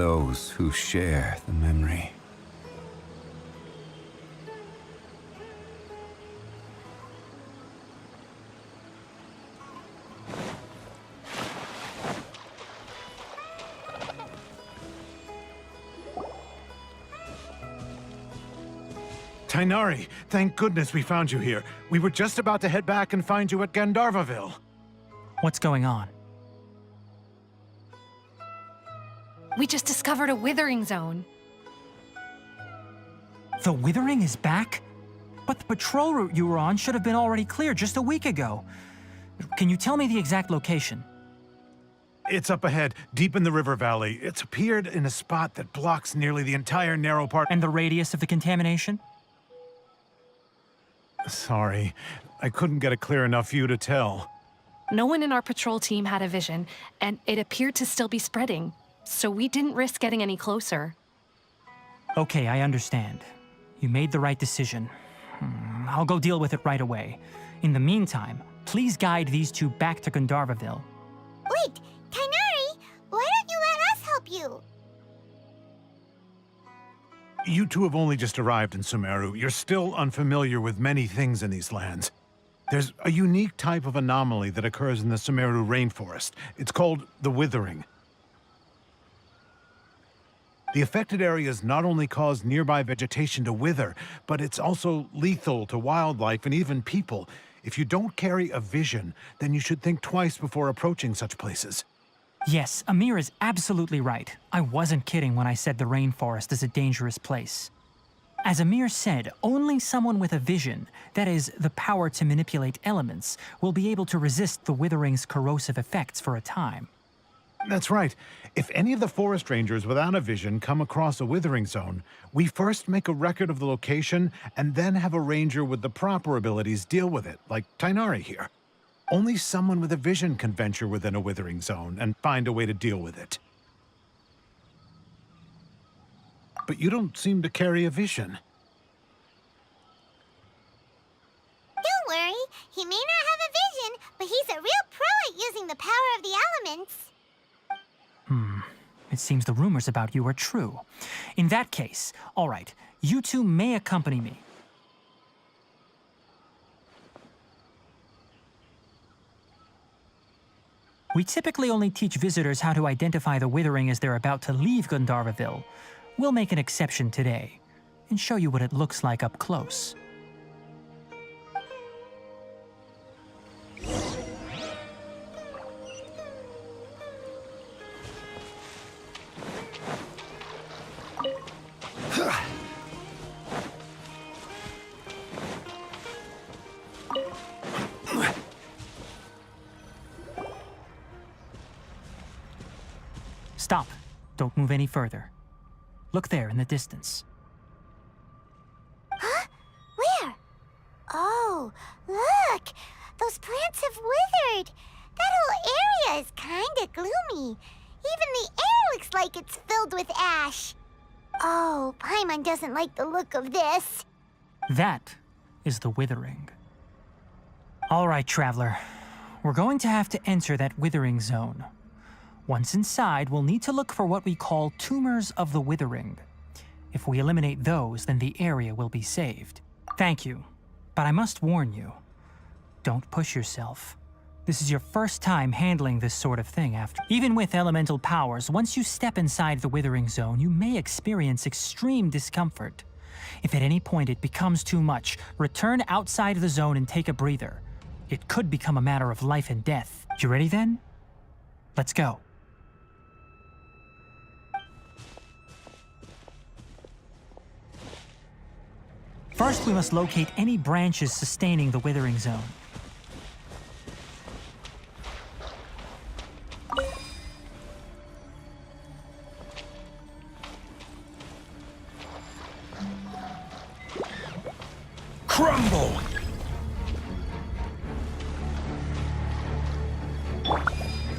those who share the memory. Tighnari, thank goodness we found you here. We were just about to head back and find you at Gandharvaville. What's going on? We just discovered a withering zone. The withering is back? But the patrol route you were on should have been already clear just a week ago. Can you tell me the exact location? It's up ahead, deep in the river valley. It's appeared in a spot that blocks nearly the entire narrow part. And the radius of the contamination? Sorry, I couldn't get a clear enough view to tell. No one in our patrol team had a vision, and it appeared to still be spreading. So we didn't risk getting any closer. Okay, I understand. You made the right decision. I'll go deal with it right away. In the meantime, please guide these two back to Gandharvaville. Wait, Tighnari, why don't you let us help you? You two have only just arrived in Sumeru. You're still unfamiliar with many things in these lands. There's a unique type of anomaly that occurs in the Sumeru rainforest. It's called the withering. The affected areas not only cause nearby vegetation to wither, but it's also lethal to wildlife and even people. If you don't carry a vision, then you should think twice before approaching such places. Yes, Amir is absolutely right. I wasn't kidding when I said the rainforest is a dangerous place. As Amir said, only someone with a vision, that is, the power to manipulate elements, will be able to resist the withering's corrosive effects for a time. That's right. If any of the forest rangers without a vision come across a withering zone, we first make a record of the location and then have a ranger with the proper abilities deal with it, like Tighnari here. Only someone with a vision can venture within a withering zone and find a way to deal with it. But you don't seem to carry a vision. Don't worry, he may not have a vision, but he's a real pro at using the power of the elements. It seems the rumors about you are true. In that case, all right, you two may accompany me. We typically only teach visitors how to identify the withering as they're about to leave Gandharvaville. We'll make an exception today and show you what it looks like up close. Stop. Don't move any further. Look there in the distance. Huh? Where? Oh, look! Those plants have withered! That whole area is kinda gloomy. Even the air looks like it's filled with ash. Oh, Paimon doesn't like the look of this. That is the withering. All right, traveler. We're going to have to enter that withering zone. Once inside, we'll need to look for what we call tumors of the withering. If we eliminate those, then the area will be saved. Thank you, but I must warn you, don't push yourself. This is your first time handling this sort of thing after. Even with elemental powers, once you step inside the withering zone, you may experience extreme discomfort. If at any point it becomes too much, return outside the zone and take a breather. It could become a matter of life and death. You ready then? Let's go. First, we must locate any branches sustaining the withering zone. Crumble!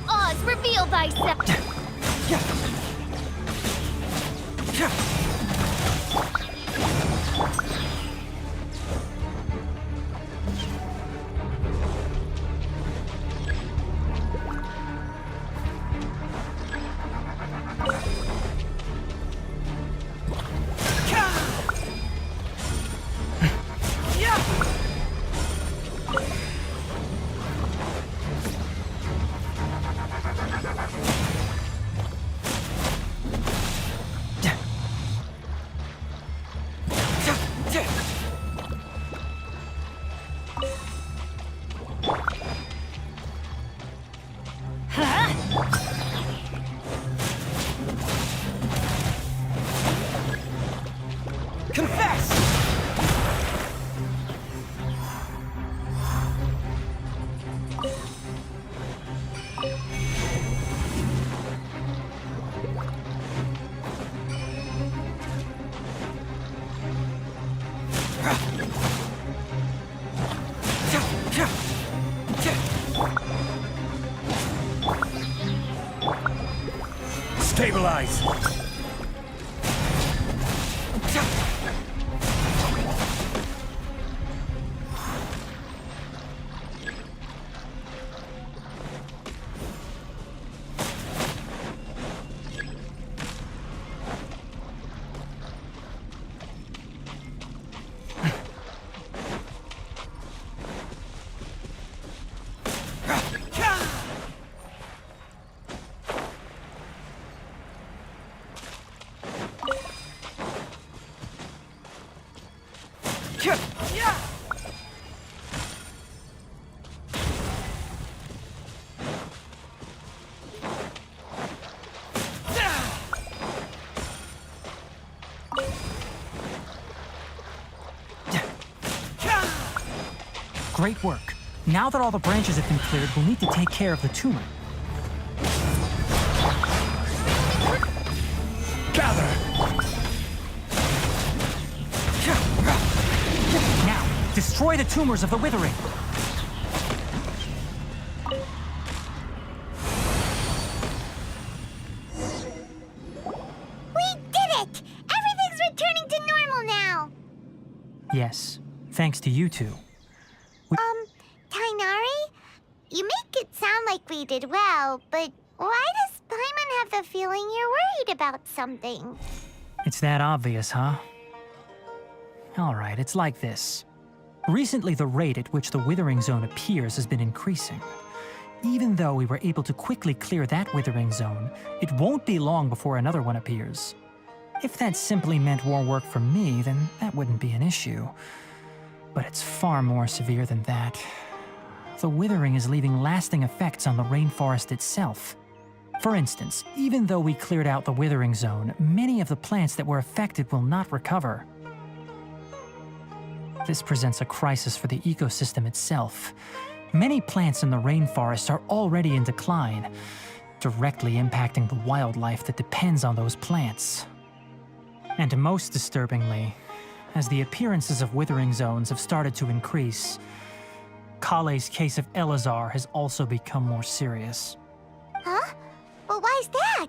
Oz, reveal thyself! Confess! Stabilize! Great work. Now that all the branches have been cleared, we'll need to take care of the tumor. Gather! Now, destroy the tumors of the withering. We did it! Everything's returning to normal now! Yes, thanks to you two. Tainari? You make it sound like we did well, but why does Paimon have the feeling you're worried about something? It's that obvious, huh? All right, it's like this. Recently, the rate at which the withering zone appears has been increasing. Even though we were able to quickly clear that withering zone, it won't be long before another one appears. If that simply meant more work for me, then that wouldn't be an issue. But it's far more severe than that. The withering is leaving lasting effects on the rainforest itself. For instance, even though we cleared out the withering zone, many of the plants that were affected will not recover. This presents a crisis for the ecosystem itself. Many plants in the rainforest are already in decline, directly impacting the wildlife that depends on those plants. And most disturbingly, as the appearances of withering zones have started to increase, Kale's case of Elazar has also become more serious. Huh? Well, why's that?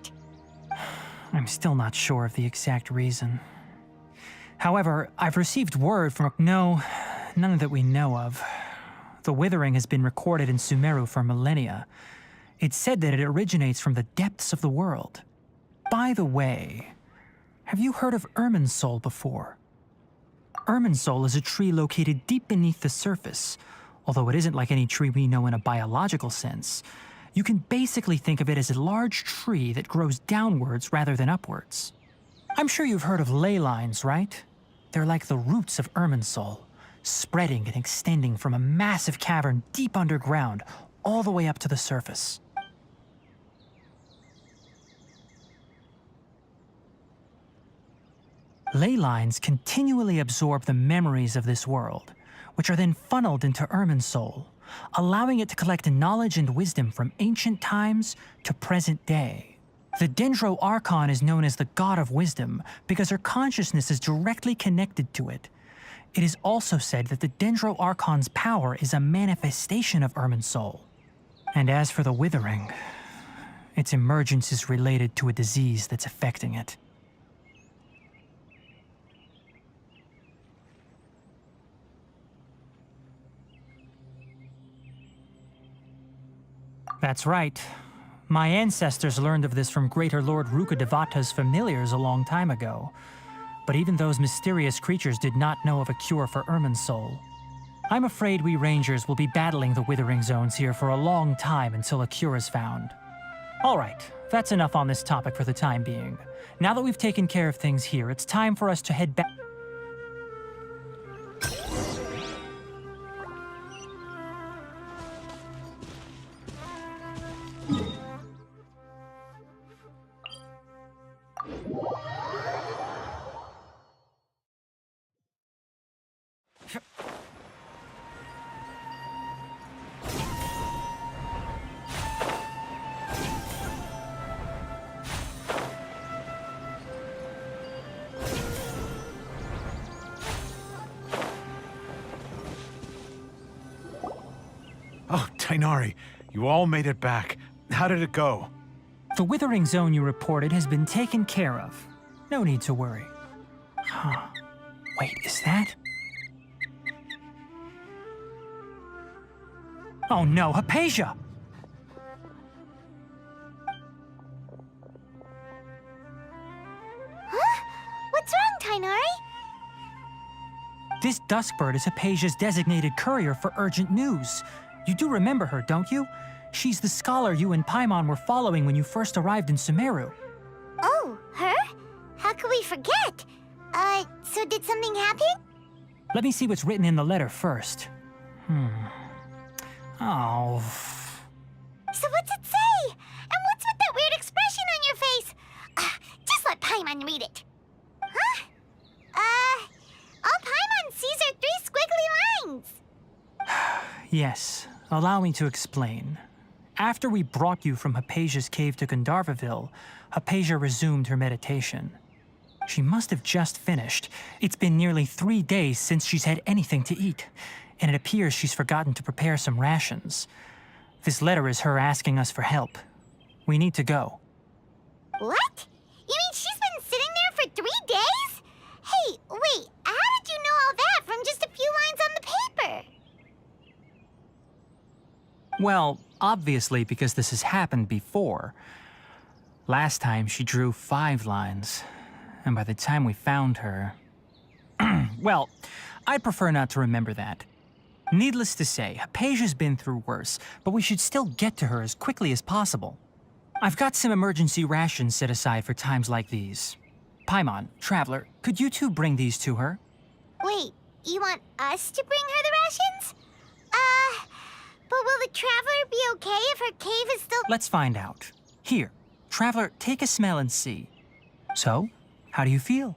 I'm still not sure of the exact reason. However, I've received word from... No, none that we know of. The withering has been recorded in Sumeru for millennia. It's said that it originates from the depths of the world. By the way, have you heard of Irminsul before? Irminsul is a tree located deep beneath the surface. Although it isn't like any tree we know in a biological sense, you can basically think of it as a large tree that grows downwards rather than upwards. I'm sure you've heard of ley lines, right? They're like the roots of Irminsul, spreading and extending from a massive cavern deep underground all the way up to the surface. Ley lines continually absorb the memories of this world, which are then funneled into Irminsul, allowing it to collect knowledge and wisdom from ancient times to present day. The Dendro Archon is known as the God of Wisdom because her consciousness is directly connected to it. It is also said that the Dendro Archon's power is a manifestation of Irminsul. And as for the Withering, its emergence is related to a disease that's affecting it. That's right. My ancestors learned of this from Greater Lord Rukkhadevata's familiars a long time ago. But even those mysterious creatures did not know of a cure for Irminsul. I'm afraid we Rangers will be battling the Withering Zones here for a long time until a cure is found. All right, that's enough on this topic for the time being. Now that we've taken care of things here, it's time for us to head back. Tainari, you all made it back. How did it go? The withering zone you reported has been taken care of. No need to worry. Huh. Wait, is that? Oh no, Hypatia! Huh? What's wrong, Tainari? This Duskbird is Hypatia's designated courier for urgent news. You do remember her, don't you? She's the scholar you and Paimon were following when you first arrived in Sumeru. Oh, her? How could we forget? So did something happen? Let me see what's written in the letter first. Oh. So what's it say? And what's with that weird expression on your face? Just let Paimon read it. Huh? All Paimon sees are 3 squiggly lines. Yes, allow me to explain. After we brought you from Hypatia's cave to Gandharvaville, Hypatia resumed her meditation. She must have just finished. It's been nearly 3 days since she's had anything to eat, and it appears she's forgotten to prepare some rations. This letter is her asking us for help. We need to go. What? You mean she's been sitting there for 3 days? Hey, wait, how did you know all that from just a few lines on the paper? Well, obviously because this has happened before. Last time she drew 5 lines, and by the time we found her... Well, I'd prefer not to remember that. Needless to say, Hypatia's been through worse, but we should still get to her as quickly as possible. I've got some emergency rations set aside for times like these. Paimon, Traveler, could you two bring these to her? Wait, you want us to bring her the rations? But will the Traveler be okay if her cave is still... Let's find out. Here, Traveler, take a smell and see. So, how do you feel?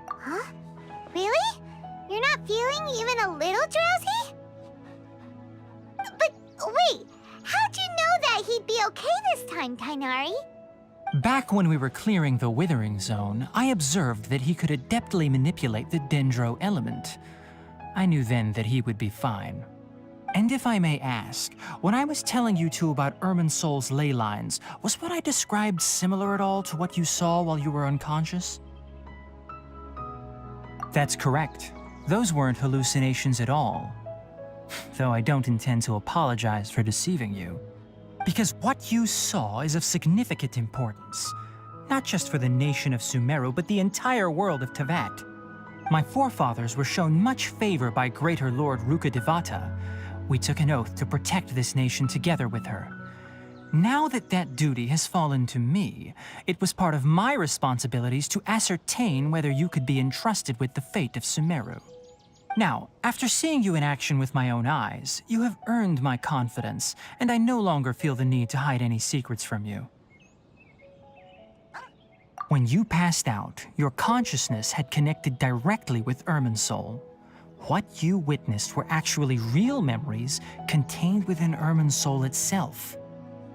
Huh? Really? You're not feeling even a little drowsy? But wait, how'd you know that he'd be okay this time, Tainari? Back when we were clearing the Withering Zone, I observed that he could adeptly manipulate the Dendro element. I knew then that he would be fine. And if I may ask, when I was telling you two about Irminsul's ley lines, was what I described similar at all to what you saw while you were unconscious? That's correct. Those weren't hallucinations at all. Though I don't intend to apologize for deceiving you. Because what you saw is of significant importance. Not just for the nation of Sumeru, but the entire world of Tevat. My forefathers were shown much favor by Greater Lord Rukkhadevata. We took an oath to protect this nation together with her. Now that that duty has fallen to me, it was part of my responsibilities to ascertain whether you could be entrusted with the fate of Sumeru. Now, after seeing you in action with my own eyes, you have earned my confidence, and I no longer feel the need to hide any secrets from you. When you passed out, your consciousness had connected directly with Irminsul. What you witnessed were actually real memories contained within Irminsul itself.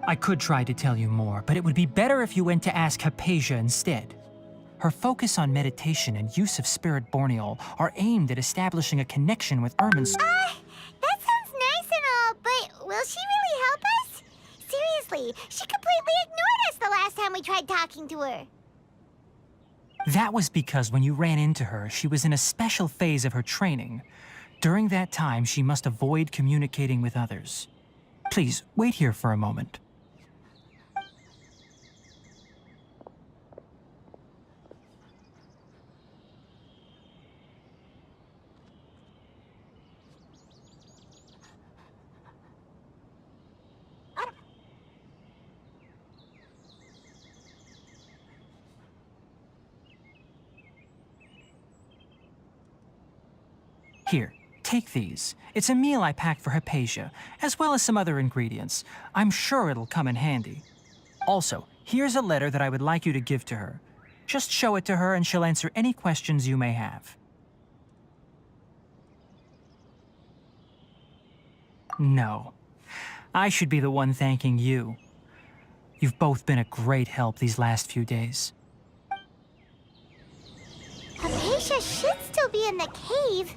I could try to tell you more, but it would be better if you went to ask Hypatia instead. Her focus on meditation and use of Spirit Borneol are aimed at establishing a connection with Irminsul. That sounds nice and all, but will she really help us? Seriously, she completely ignored us the last time we tried talking to her. That was because when you ran into her, she was in a special phase of her training. During that time, she must avoid communicating with others. Please, wait here for a moment. Here, take these. It's a meal I packed for Hypatia, as well as some other ingredients. I'm sure it'll come in handy. Also, here's a letter that I would like you to give to her. Just show it to her and she'll answer any questions you may have. No. I should be the one thanking you. You've both been a great help these last few days. Hypatia should still be in the cave.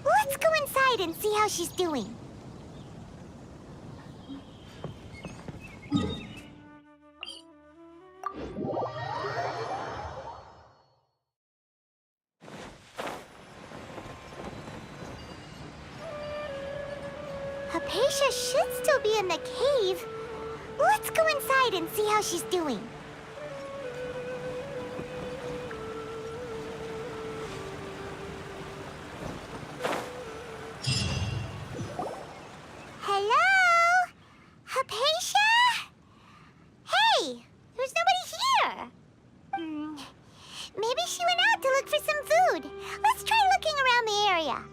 Let's go inside and see how she's doing. Hypatia should still be in the cave. Let's go inside and see how she's doing. Hello? Hypatia? Hey, there's nobody here. Maybe she went out to look for some food. Let's try looking around the area.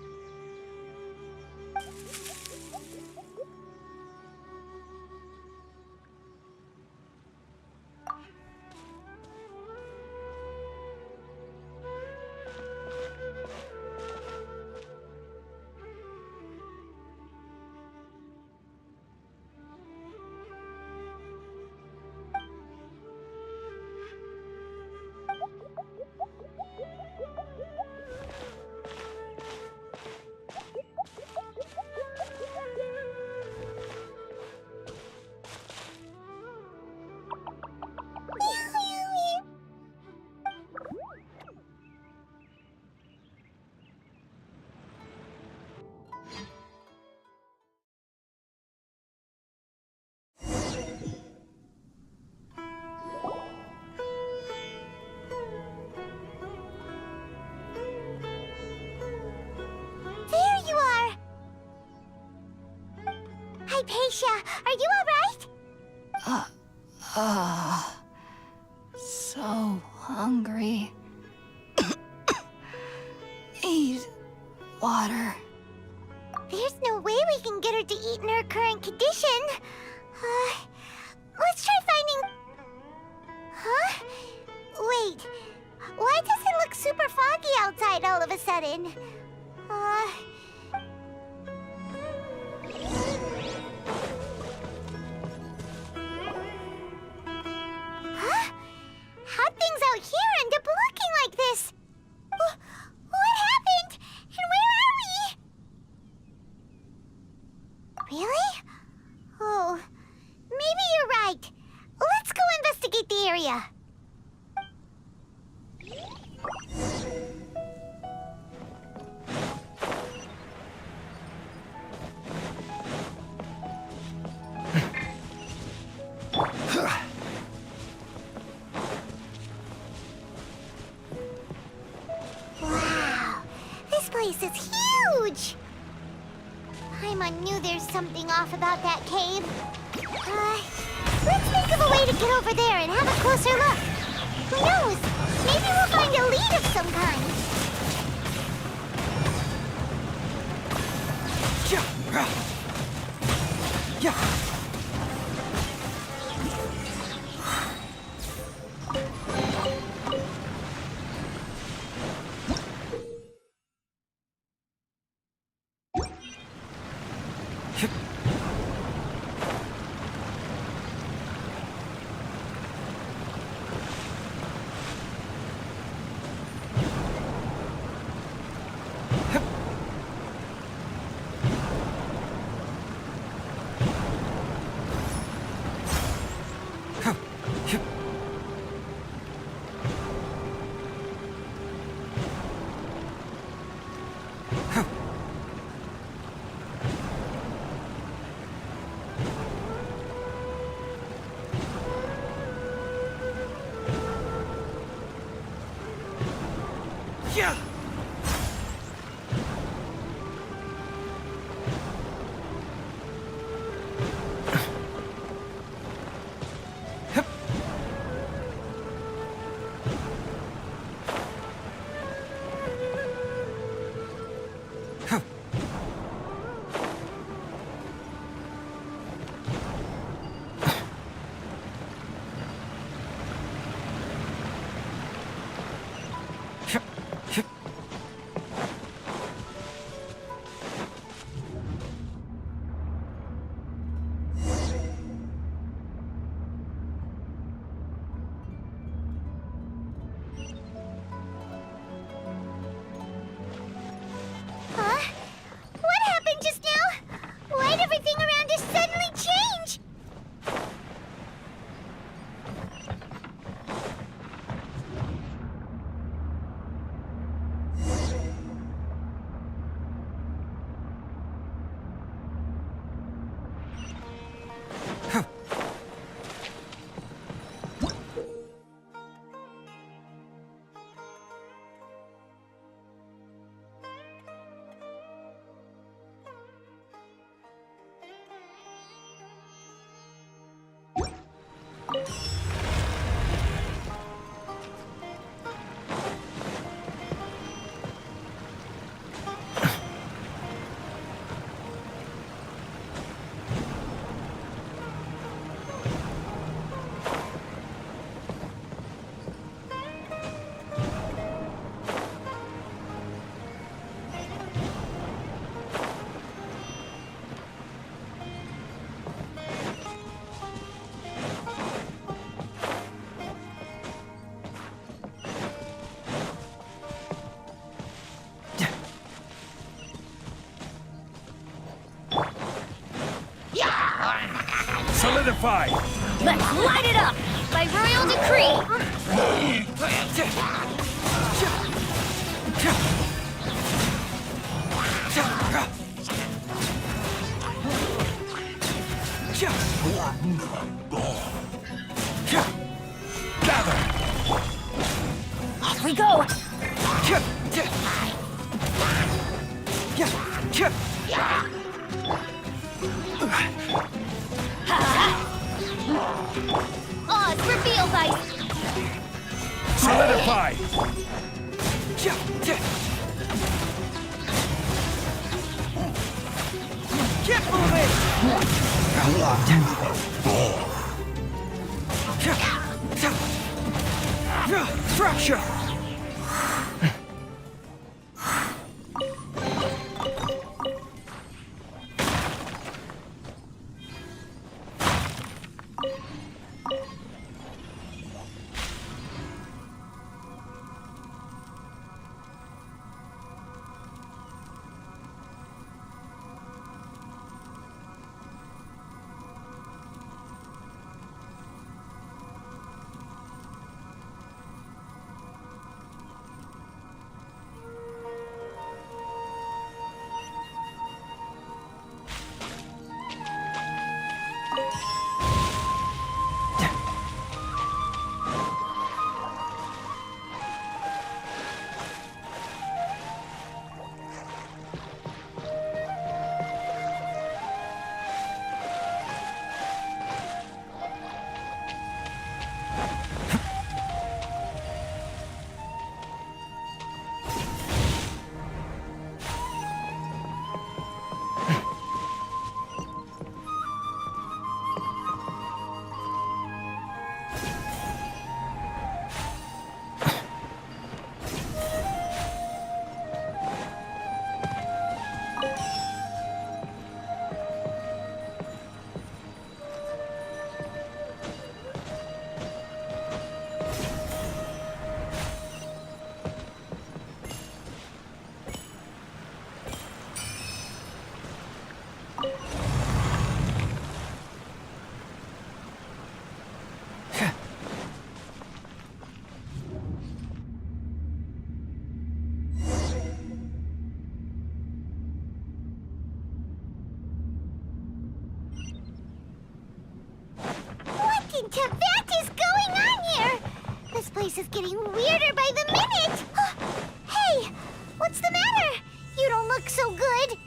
Hypatia, are you alright? So hungry. Need water. There's no way we can get her to eat in her current condition. Let's try finding... Huh? Wait, why does it look super foggy outside all of a sudden? Huh? How'd things out here end up looking like this? What happened? And where are we? Really? Oh, maybe you're right. Let's go investigate the area. Wow, this place is huge! Paimon knew there's something off about that cave. Let's think of a way to get over there and have a closer look. Who knows? Maybe we'll find a lead of some kind. Solidify! Let's light it up! By royal decree! Gather! Off we go! Oz, reveal dice! Solidify! Keep moving! Fracture! What is going on here? This place is getting weirder by the minute. Hey, what's the matter? You don't look so good.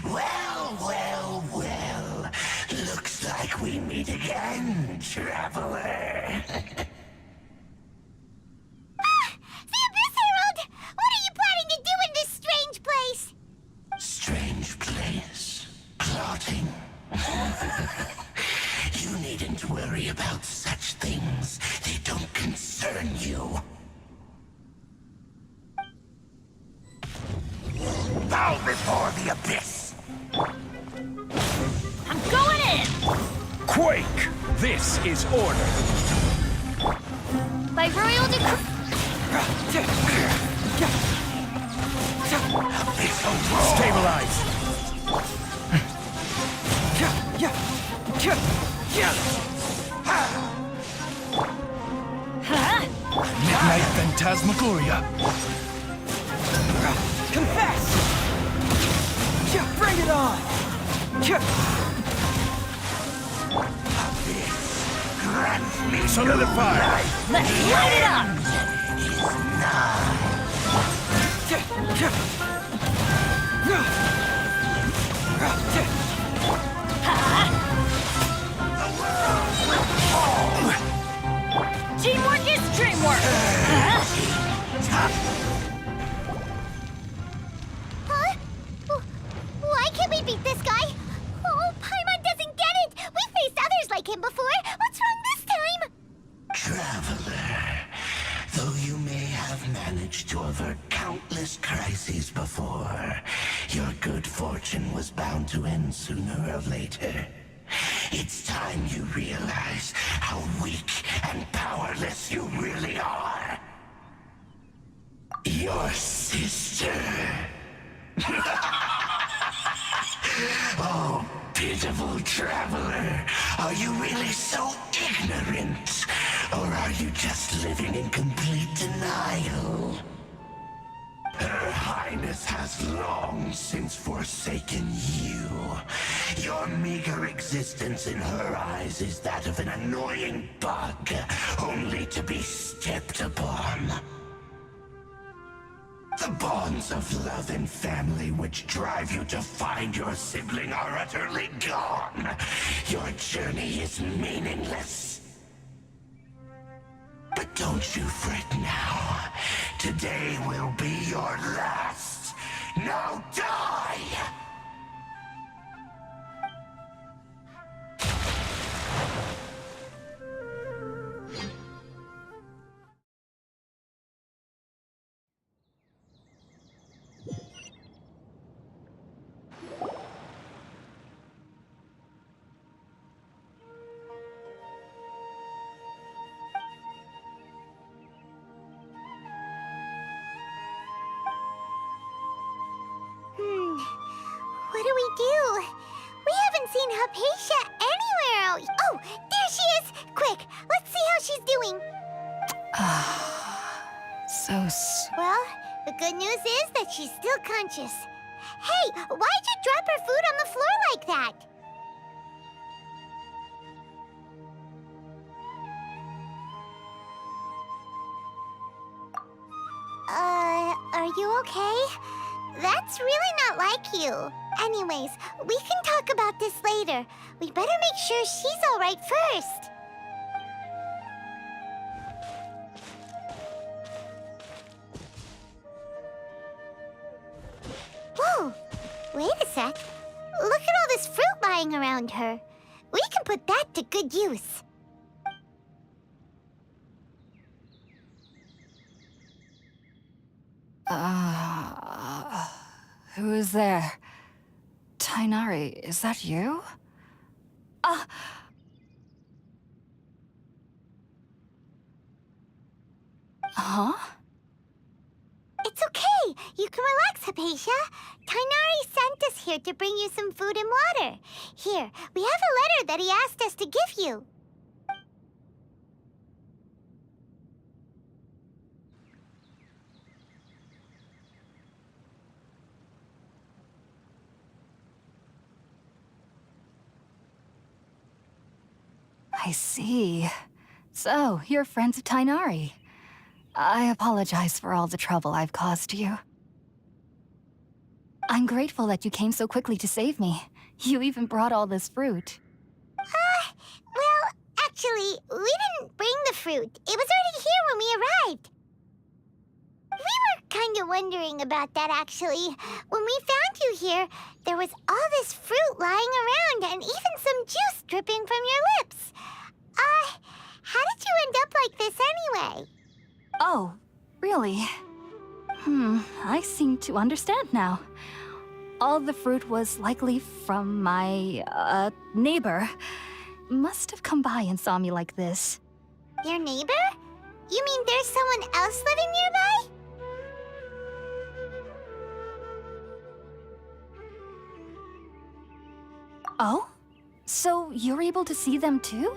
Well, well, well. Looks like we meet again, traveler. The Abyss Herald! What are you planning to do in this strange place? Strange place. Plotting. You needn't worry about such things. They don't concern you. Bow before the abyss! I'm going in! Quake! This is order! By royal decree. Stabilize! Huh? Midnight Phantasmagoria! Confess! Bring it on! Grant me Solidify! Let's light it up! Teamwork is dreamwork! Huh? Huh? Why can't we beat this guy? Oh, Paimon doesn't get it! We faced others like him before! What's wrong this time? Traveler, though you may have managed to avert countless crises before, your good fortune was bound to end sooner or later. It's time you realize how weak and powerless you really are. Your sister. Oh, pitiful traveler. Are you really so ignorant? Or are you just living in complete denial? Her Highness has long since forsaken you. Your meager existence in her eyes is that of an annoying bug, only to be stepped upon. The bonds of love and family which drive you to find your sibling are utterly gone. Your journey is meaningless. But don't you fret now. Today will be your last. Now die! What do we do? We haven't seen Hypatia anywhere else. Oh, there she is! Quick, let's see how she's doing. Well, the good news is that she's still conscious. Hey, why'd you drop her food on the floor like that? Are you okay? That's really not like you. Anyways, we can talk about this later. We better make sure she's all right first. Whoa! Wait a sec. Look at all this fruit lying around her. We can put that to good use. Who is there? Tainari, is that you? Huh? It's okay. You can relax, Hypatia. Tainari sent us here to bring you some food and water. Here, we have a letter that he asked us to give you. I see. So, you're friends of Tainari. I apologize for all the trouble I've caused you. I'm grateful that you came so quickly to save me. You even brought all this fruit. Well, actually, we didn't bring the fruit. It was already here when we arrived. We were kind of wondering about that, actually. When we found you here, there was all this fruit lying around and even some juice dripping from your lips. How did you end up like this anyway? Oh, really? I seem to understand now. All the fruit was likely from my, neighbor. Must have come by and saw me like this. Your neighbor? You mean there's someone else living nearby? Oh? So you're able to see them too?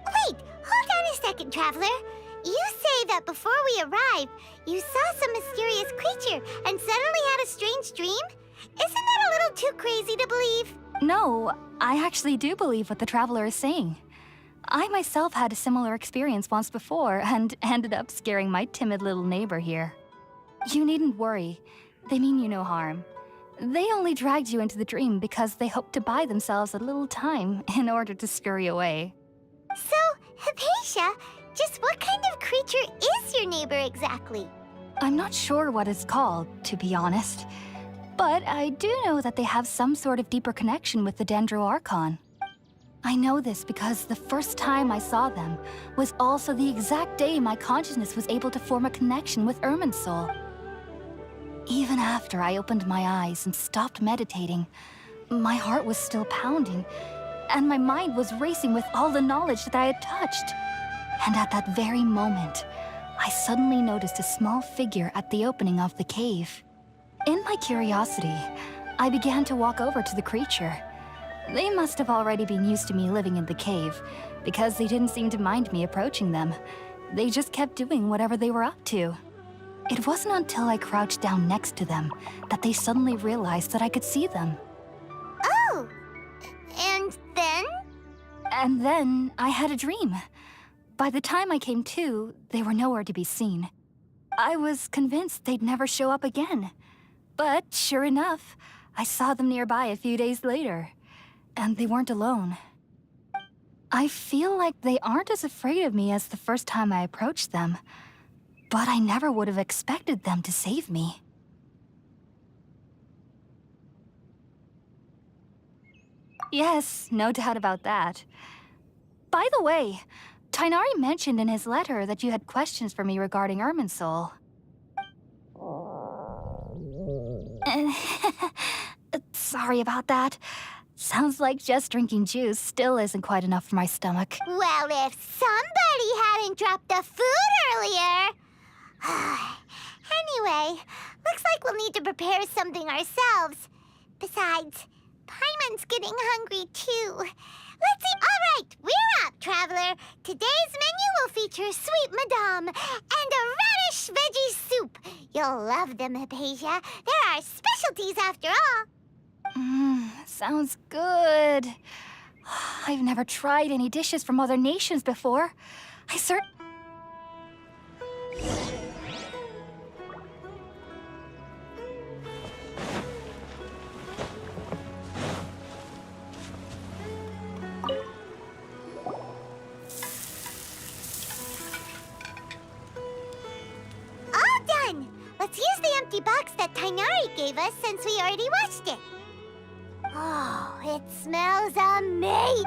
Wait, hold on a second, Traveler. You say that before we arrived, you saw some mysterious creature and suddenly had a strange dream? Isn't that a little too crazy to believe? No, I actually do believe what the Traveler is saying. I myself had a similar experience once before and ended up scaring my timid little neighbor here. You needn't worry. They mean you no harm. They only dragged you into the dream because they hoped to buy themselves a little time in order to scurry away. So, Hypatia, just what kind of creature is your neighbor exactly? I'm not sure what it's called, to be honest. But I do know that they have some sort of deeper connection with the Dendro Archon. I know this because the first time I saw them was also the exact day my consciousness was able to form a connection with Irminsul. Even after I opened my eyes and stopped meditating, my heart was still pounding, and my mind was racing with all the knowledge that I had touched. And at that very moment, I suddenly noticed a small figure at the opening of the cave. In my curiosity, I began to walk over to the creature. They must have already been used to me living in the cave, because they didn't seem to mind me approaching them. They just kept doing whatever they were up to. It wasn't until I crouched down next to them that they suddenly realized that I could see them. Oh! And then? And then I had a dream. By the time I came to, they were nowhere to be seen. I was convinced they'd never show up again. But sure enough, I saw them nearby a few days later. And they weren't alone. I feel like they aren't as afraid of me as the first time I approached them. But I never would have expected them to save me. Yes, no doubt about that. By the way, Tighnari mentioned in his letter that you had questions for me regarding Irminsul. Sorry about that. Sounds like just drinking juice still isn't quite enough for my stomach. Well, if somebody hadn't dropped the food earlier... Anyway, looks like we'll need to prepare something ourselves. Besides, Paimon's getting hungry too. Let's eat. All right, we're up, Traveler. Today's menu will feature sweet madame and a radish veggie soup. You'll love them, Hypatia. They're our specialties after all. Sounds good. I've never tried any dishes from other nations before. All done. Let's use the empty box that Tighnari gave us since we already washed it. Oh, it smells amazing.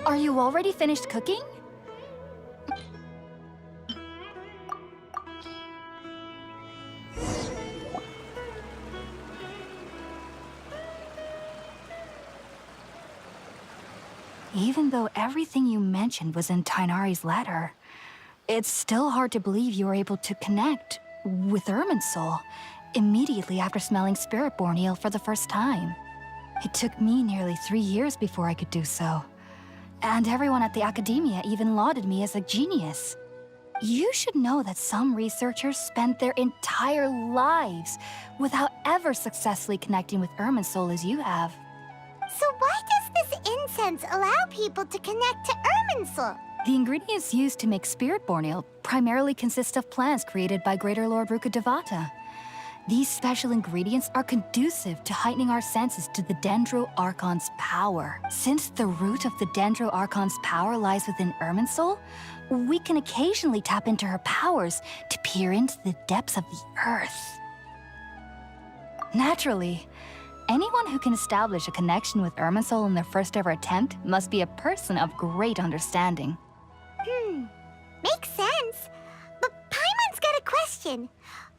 Are you already finished cooking? Even though everything you mentioned was in Tighnari's letter, it's still hard to believe you were able to connect with Irminsul immediately after smelling Spiritborn eel for the first time. It took me nearly 3 years before I could do so. And everyone at the Academia even lauded me as a genius. You should know that some researchers spend their entire lives without ever successfully connecting with Irminsul as you have. So why does this incense allow people to connect to Irminsul? The ingredients used to make spirit-born ale primarily consist of plants created by Greater Lord Rukkhadevata. These special ingredients are conducive to heightening our senses to the Dendro Archon's power. Since the root of the Dendro Archon's power lies within Irminsul, we can occasionally tap into her powers to peer into the depths of the earth. Naturally, anyone who can establish a connection with Irminsul in their first ever attempt must be a person of great understanding. Makes sense. But Paimon's got a question.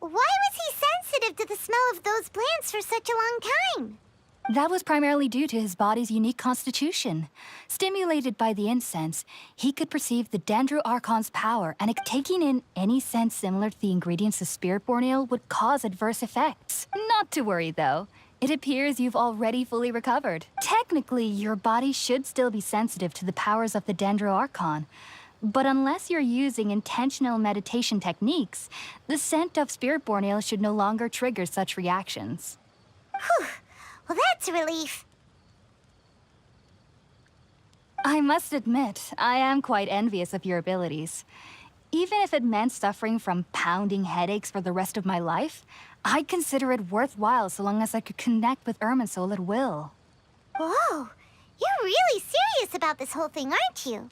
Why was he sensitive to the smell of those plants for such a long time? That was primarily due to his body's unique constitution. Stimulated by the incense, he could perceive the Dendro Archon's power, and taking in any scent similar to the ingredients of Spirit-born Ale would cause adverse effects. Not to worry, though. It appears you've already fully recovered. Technically, your body should still be sensitive to the powers of the Dendro Archon. But unless you're using intentional meditation techniques, the scent of Spirit-born Ale should no longer trigger such reactions. Whew. Well, that's a relief. I must admit, I am quite envious of your abilities. Even if it meant suffering from pounding headaches for the rest of my life, I'd consider it worthwhile so long as I could connect with Irminsul at will. Whoa, you're really serious about this whole thing, aren't you?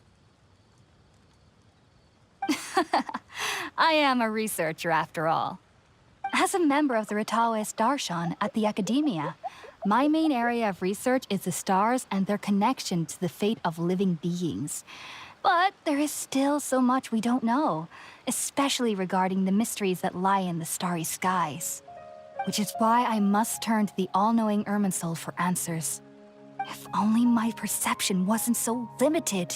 I am a researcher after all. As a member of the Ritaoist Archon at the Academia, my main area of research is the stars and their connection to the fate of living beings. But there is still so much we don't know, especially regarding the mysteries that lie in the starry skies. Which is why I must turn to the all-knowing Irminsul for answers. If only my perception wasn't so limited.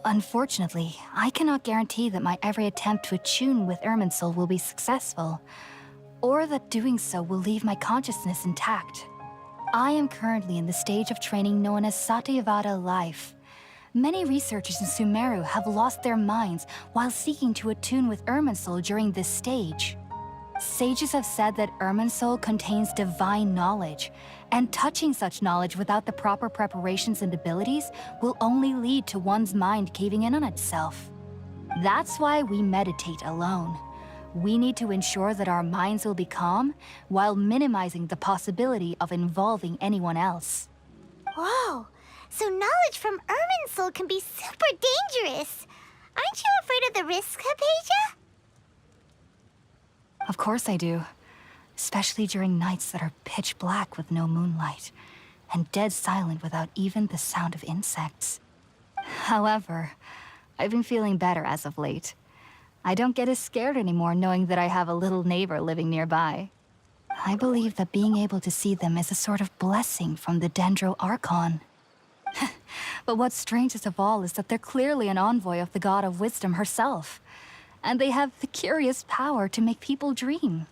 Unfortunately, I cannot guarantee that my every attempt to attune with Irminsul will be successful, or that doing so will leave my consciousness intact. I am currently in the stage of training known as Satyavada life. Many researchers in Sumeru have lost their minds while seeking to attune with Irminsul during this stage. Sages have said that Irminsul contains divine knowledge, and touching such knowledge without the proper preparations and abilities will only lead to one's mind caving in on itself. That's why we meditate alone. We need to ensure that our minds will be calm while minimizing the possibility of involving anyone else. Whoa, so knowledge from Irminsul can be super dangerous. Aren't you afraid of the risks, Hypatia? Of course I do. Especially during nights that are pitch black with no moonlight, and dead silent without even the sound of insects. However, I've been feeling better as of late. I don't get as scared anymore knowing that I have a little neighbor living nearby. I believe that being able to see them is a sort of blessing from the Dendro Archon. But what's strangest of all is that they're clearly an envoy of the God of Wisdom herself, and they have the curious power to make people dream.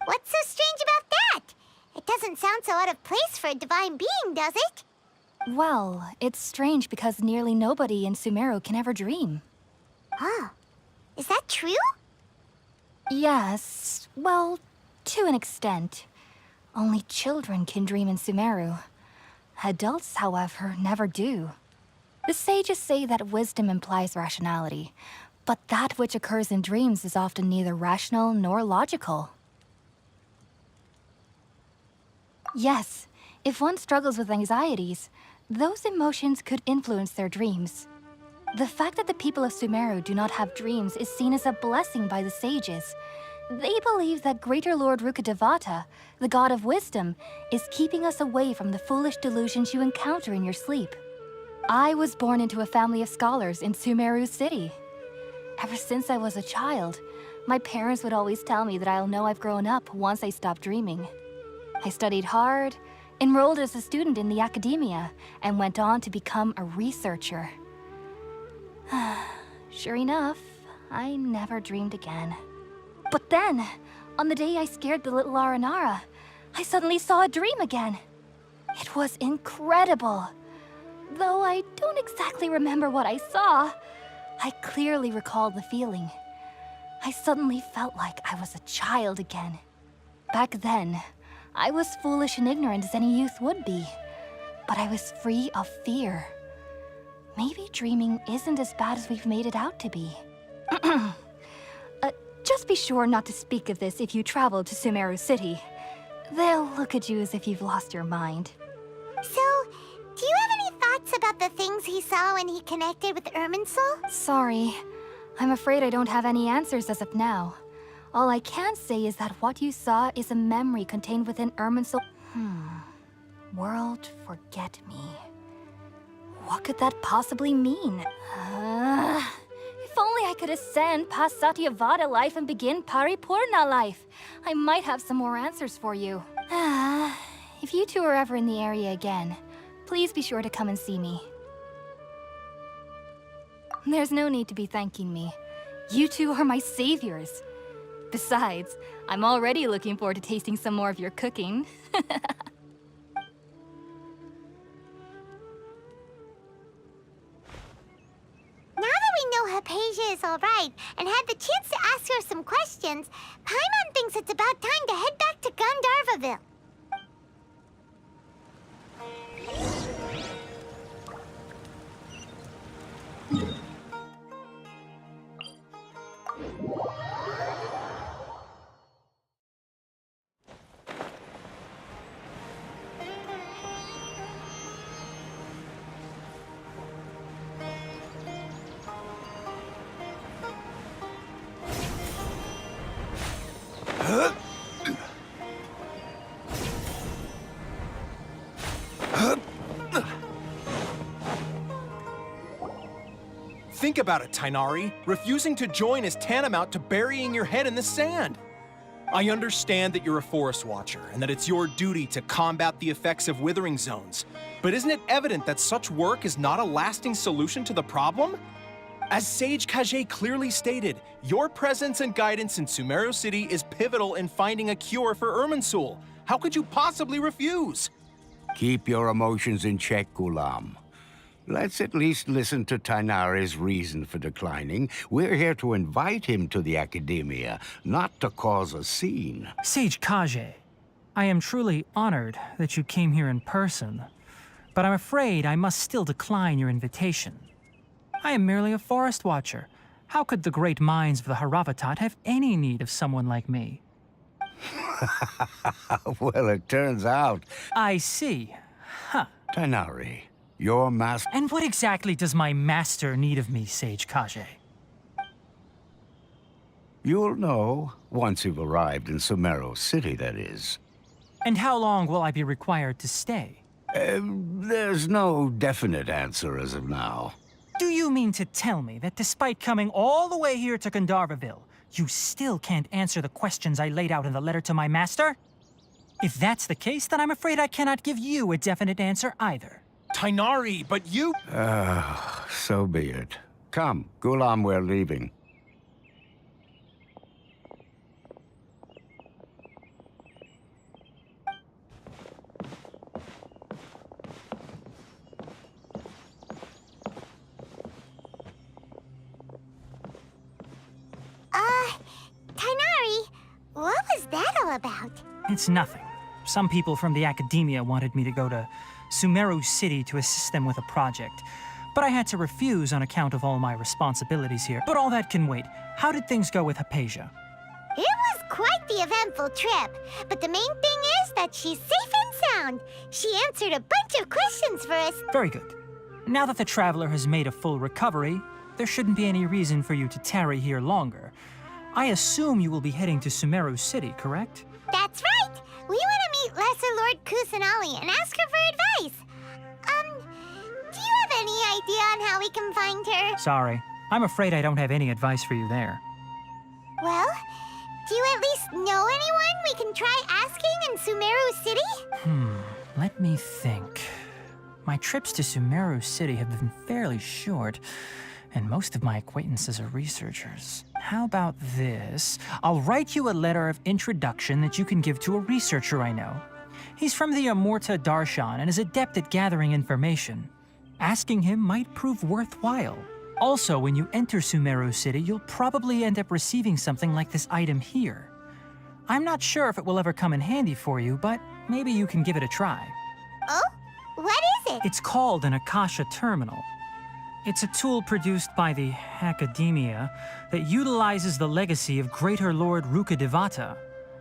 What's so strange about that? It doesn't sound so out of place for a divine being, does it? Well, it's strange because nearly nobody in Sumeru can ever dream. Huh. Is that true? Yes, well, to an extent. Only children can dream in Sumeru. Adults, however, never do. The sages say that wisdom implies rationality, but that which occurs in dreams is often neither rational nor logical. Yes, if one struggles with anxieties, those emotions could influence their dreams. The fact that the people of Sumeru do not have dreams is seen as a blessing by the sages. They believe that Greater Lord Rukkhadevata, the God of Wisdom, is keeping us away from the foolish delusions you encounter in your sleep. I was born into a family of scholars in Sumeru City. Ever since I was a child, my parents would always tell me that I'll know I've grown up once I stop dreaming. I studied hard, enrolled as a student in the Academia, and went on to become a researcher. Sure enough, I never dreamed again. But then, on the day I scared the little Aranara, I suddenly saw a dream again. It was incredible. Though I don't exactly remember what I saw, I clearly recall the feeling. I suddenly felt like I was a child again. Back then, I was foolish and ignorant as any youth would be. But I was free of fear. Maybe dreaming isn't as bad as we've made it out to be. Just be sure not to speak of this if you travel to Sumeru City. They'll look at you as if you've lost your mind. So, do you have any thoughts about the things he saw when he connected with Irminsul? Sorry. I'm afraid I don't have any answers as of now. All I can say is that what you saw is a memory contained within Irminsul. World Forget Me. What could that possibly mean? If only I could ascend past Satyavada life and begin Paripurna life. I might have some more answers for you. If you two are ever in the area again, please be sure to come and see me. There's no need to be thanking me. You two are my saviors. Besides, I'm already looking forward to tasting some more of your cooking. Now that we know Hypatia is alright and had the chance to ask her some questions, Paimon thinks it's about time to head back to Gandharvaville. Think about it, Tainari. Refusing to join is tantamount to burying your head in the sand. I understand that you're a forest watcher and that it's your duty to combat the effects of withering zones. But isn't it evident that such work is not a lasting solution to the problem? As Sage Kage clearly stated, your presence and guidance in Sumeru City is pivotal in finding a cure for Irminsul. How could you possibly refuse? Keep your emotions in check, Ghulam. Let's at least listen to Tainari's reason for declining. We're here to invite him to the Academia, not to cause a scene. Sage Kage, I am truly honored that you came here in person, but I'm afraid I must still decline your invitation. I am merely a forest watcher. How could the great minds of the Haravatat have any need of someone like me? Well, it turns out... I see. Huh. Tainari, your master... And what exactly does my master need of me, Sage Kage? You'll know, once you've arrived in Sumeru City, that is. And how long will I be required to stay? There's no definite answer as of now. Do you mean to tell me that despite coming all the way here to Gandharvaville, you still can't answer the questions I laid out in the letter to my master? If that's the case, then I'm afraid I cannot give you a definite answer either. Tainari, but you... So be it. Come, Ghulam, we're leaving. Tainari, what was that all about? It's nothing. Some people from the Academia wanted me to go to Sumeru City to assist them with a project, but I had to refuse on account of all my responsibilities here. But all that can wait. How did things go with Hypatia? It was quite the eventful trip, but the main thing is that she's safe and sound. She answered a bunch of questions for us. Very good. Now that the traveler has made a full recovery, there shouldn't be any reason for you to tarry here longer. I assume you will be heading to Sumeru City, correct? That's right! We want to meet Lesser Lord Kusanali and ask her for advice. Do you have any idea on how we can find her? Sorry. I'm afraid I don't have any advice for you there. Well, do you at least know anyone we can try asking in Sumeru City? Let me think. My trips to Sumeru City have been fairly short, and most of my acquaintances are researchers. How about this? I'll write you a letter of introduction that you can give to a researcher I know. He's from the Amurta Darshan and is adept at gathering information. Asking him might prove worthwhile. Also, when you enter Sumeru City, you'll probably end up receiving something like this item here. I'm not sure if it will ever come in handy for you, but maybe you can give it a try. Oh? What is it? It's called an Akasha Terminal. It's a tool produced by the Academia that utilizes the legacy of Greater Lord Rukkhadevata.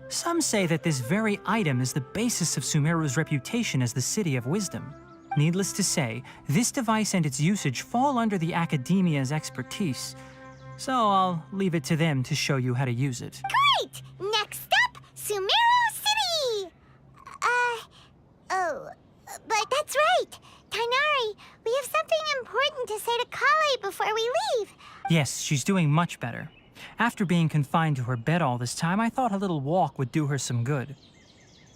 Some say that this very item is the basis of Sumeru's reputation as the City of Wisdom. Needless to say, this device and its usage fall under the Academia's expertise, so I'll leave it to them to show you how to use it. Great! Next up, Sumeru City! But that's right. Tainari, we have something important to say to Kale before we leave. Yes, she's doing much better. After being confined to her bed all this time, I thought a little walk would do her some good.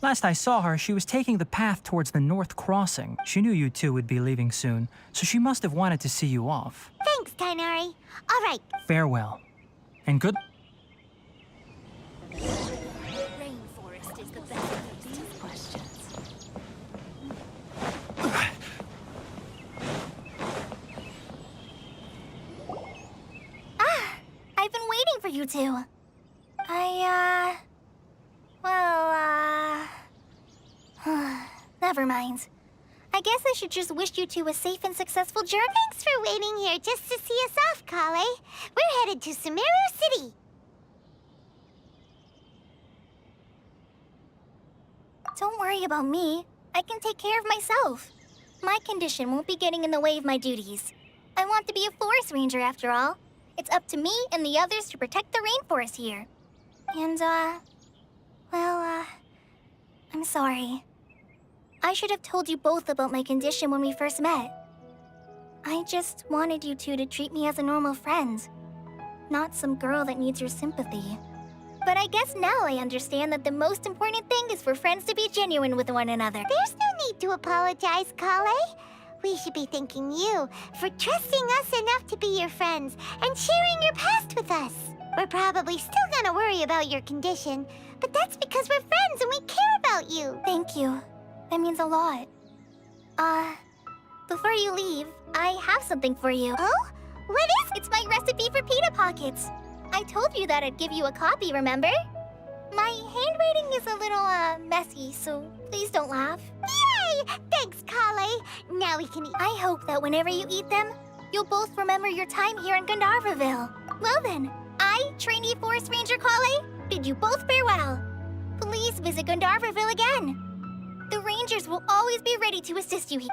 Last I saw her, she was taking the path towards the North Crossing. She knew you two would be leaving soon, so she must have wanted to see you off. Thanks, Tainari. All right. Farewell. And good... Rainforest is the best of these questions. I've been waiting for you two. Never mind. I guess I should just wish you two a safe and successful journey. Thanks for waiting here just to see us off, Kale. We're headed to Sumeru City. Don't worry about me. I can take care of myself. My condition won't be getting in the way of my duties. I want to be a forest ranger after all. It's up to me and the others to protect the rainforest here. And, I'm sorry. I should have told you both about my condition when we first met. I just wanted you two to treat me as a normal friend, not some girl that needs your sympathy. But I guess now I understand that the most important thing is for friends to be genuine with one another. There's no need to apologize, Kale. We should be thanking you for trusting us enough to be your friends and sharing your past with us. We're probably still gonna worry about your condition, but that's because we're friends and we care about you. Thank you. That means a lot. Before you leave, I have something for you. Oh? What is it? It's my recipe for pita pockets. I told you that I'd give you a copy, remember? My handwriting is a little, messy, so please don't laugh. Yay! Thanks, Kale. Now we can eat. I hope that whenever you eat them, you'll both remember your time here in Gandharvaville. Well then, I, trainee Forest Ranger Kale, bid you both farewell. Please visit Gandharvaville again. The Rangers will always be ready to assist you here.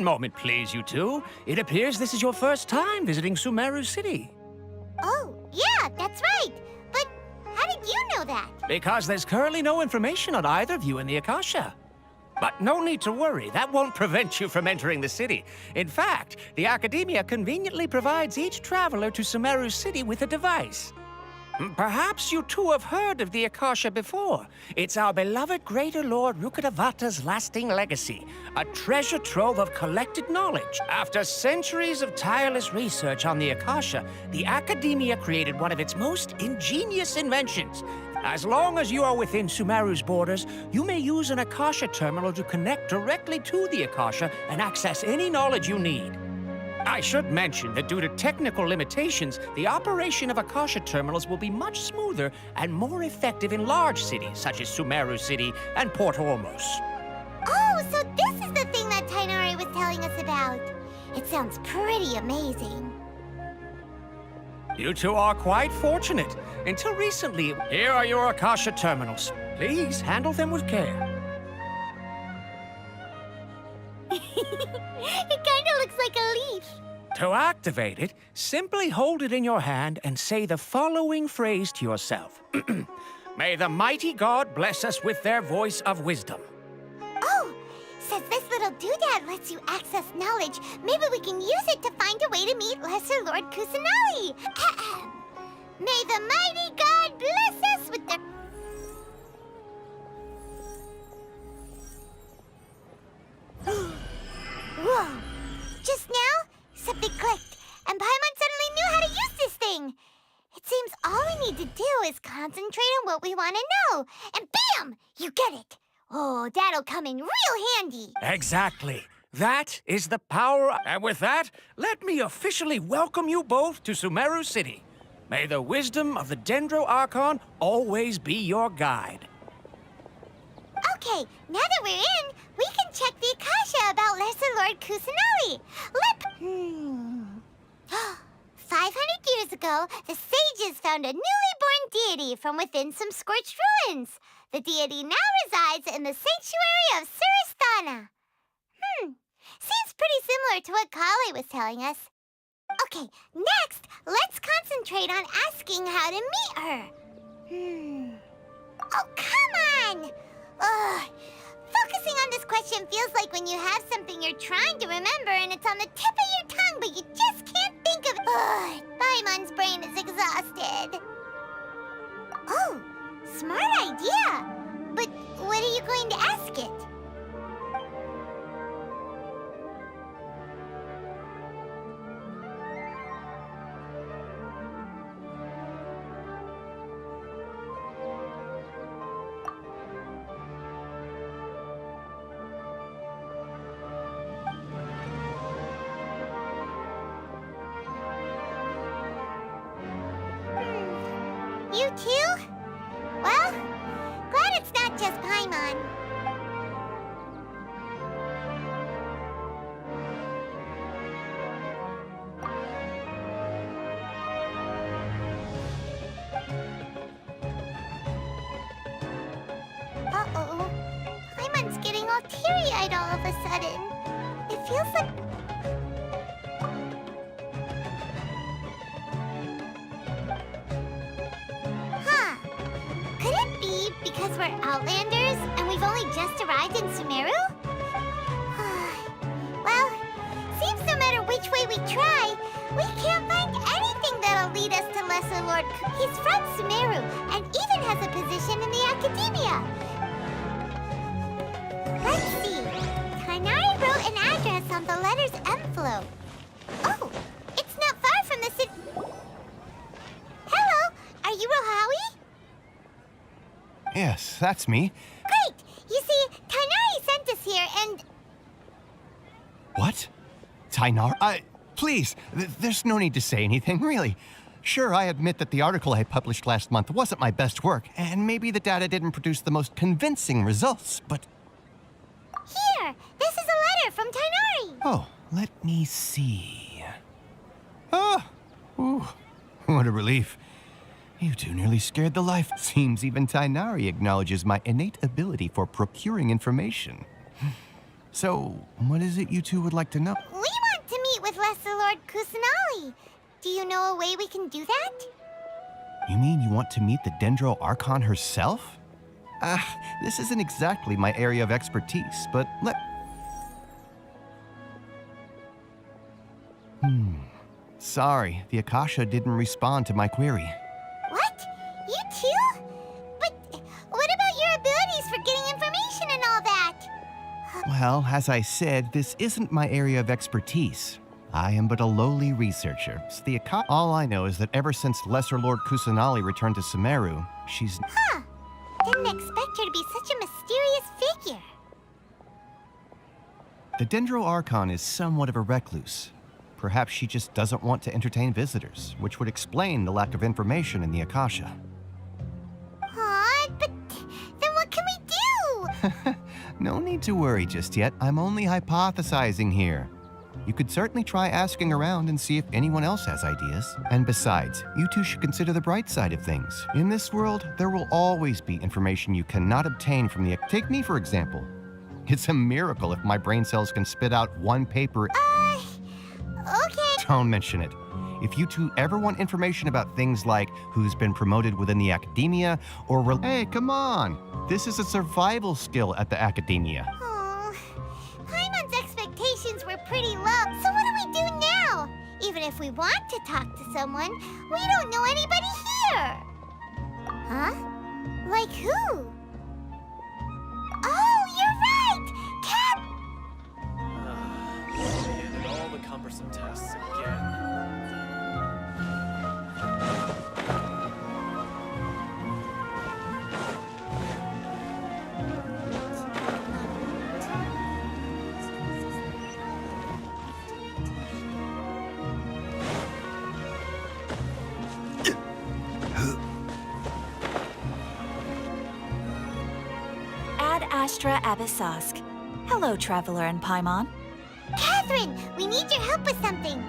One moment, please, you two. It appears this is your first time visiting Sumeru City. Oh, yeah, that's right. But how did you know that? Because there's currently no information on either of you in the Akasha. But no need to worry, that won't prevent you from entering the city. In fact, the Academia conveniently provides each traveler to Sumeru City with a device. Perhaps you two have heard of the Akasha before. It's our beloved Greater Lord Rukkhadevata's lasting legacy, a treasure trove of collected knowledge. After centuries of tireless research on the Akasha, the Academia created one of its most ingenious inventions. As long as you are within Sumeru's borders, you may use an Akasha terminal to connect directly to the Akasha and access any knowledge you need. I should mention that due to technical limitations, the operation of Akasha terminals will be much smoother and more effective in large cities such as Sumeru City and Port Ormos. Oh, so this is the thing that Tainari was telling us about. It sounds pretty amazing. You two are quite fortunate. Until recently, here are your Akasha terminals. Please handle them with care. It kinda looks like a leaf. To activate it, simply hold it in your hand and say the following phrase to yourself. May the mighty God bless us with their voice of wisdom. Oh, since this little doodad lets you access knowledge, maybe we can use it to find a way to meet Lesser Lord Kusanali. May the mighty God bless us with their... Whoa! Just now, something clicked, and Paimon suddenly knew how to use this thing. It seems all we need to do is concentrate on what we want to know, and bam! You get it. Oh, that'll come in real handy. Exactly. That is the power. And with that, let me officially welcome you both to Sumeru City. May the wisdom of the Dendro Archon always be your guide. Okay, now that we're in, we can check the Akasha about Lesser Lord Kusanali. 500 years ago, the sages found a newly born deity from within some scorched ruins. The deity now resides in the sanctuary of Surasthana. Seems pretty similar to what Kali was telling us. Okay, next, let's concentrate on asking how to meet her. Oh, come on! Ugh. Focusing on this question feels like when you have something you're trying to remember and it's on the tip of your tongue, but you just can't think of it. Ugh, Paimon's brain is exhausted. Oh, smart idea. But what are you going to ask it? You too? Well, glad it's not just Paimon. Uh-oh. Paimon's getting all teary-eyed all of a sudden. It feels like... Could it be because we're Outlanders and we've only just arrived in Sumeru? Well, seems no matter which way we try, we can't find anything that'll lead us to Lesser Lord. He's from Sumeru and even has a position in the Academia. Let's see. Tainari wrote an address on the letter's envelope. Oh, it's not far from the city. Hello, are you Rohawi? Yes, that's me. Great! You see, Tainari sent us here and... What? Tainar? Please, there's no need to say anything, really. Sure, I admit that the article I published last month wasn't my best work, and maybe the data didn't produce the most convincing results, but... Here! This is a letter from Tainari! Oh, let me see... Oh! Ooh, what a relief. You two nearly scared the life. Seems even Tainari acknowledges my innate ability for procuring information. So, what is it you two would like to know? We want to meet with Lesser Lord Kusanali. Do you know a way we can do that? You mean you want to meet the Dendro Archon herself? This isn't exactly my area of expertise, but Sorry, the Akasha didn't respond to my query. What? You too? But what about your abilities for getting information and all that? Well, as I said, this isn't my area of expertise. I am but a lowly researcher. All I know is that ever since Lesser Lord Kusanali returned to Sumeru, she's... Huh. Didn't expect her to be such a mysterious figure. The Dendro Archon is somewhat of a recluse. Perhaps she just doesn't want to entertain visitors, which would explain the lack of information in the Akasha. Aw, but then what can we do? No need to worry just yet. I'm only hypothesizing here. You could certainly try asking around and see if anyone else has ideas. And besides, you two should consider the bright side of things. In this world, there will always be information you cannot obtain from the... Take me, for example. It's a miracle if my brain cells can spit out one paper... Okay. Don't mention it. If you two ever want information about things like who's been promoted within the academia, or... Hey, come on! This is a survival skill at the academia. Oh, Paimon's expectations were pretty low, so what do we do now? Even if we want to talk to someone, we don't know anybody here. Huh? Like who? Oh, you're right! Cat... And all the cumbersome tests again. Ad Astra Abyssosk. Hello, Traveler and Paimon. Catherine, we need your help with something.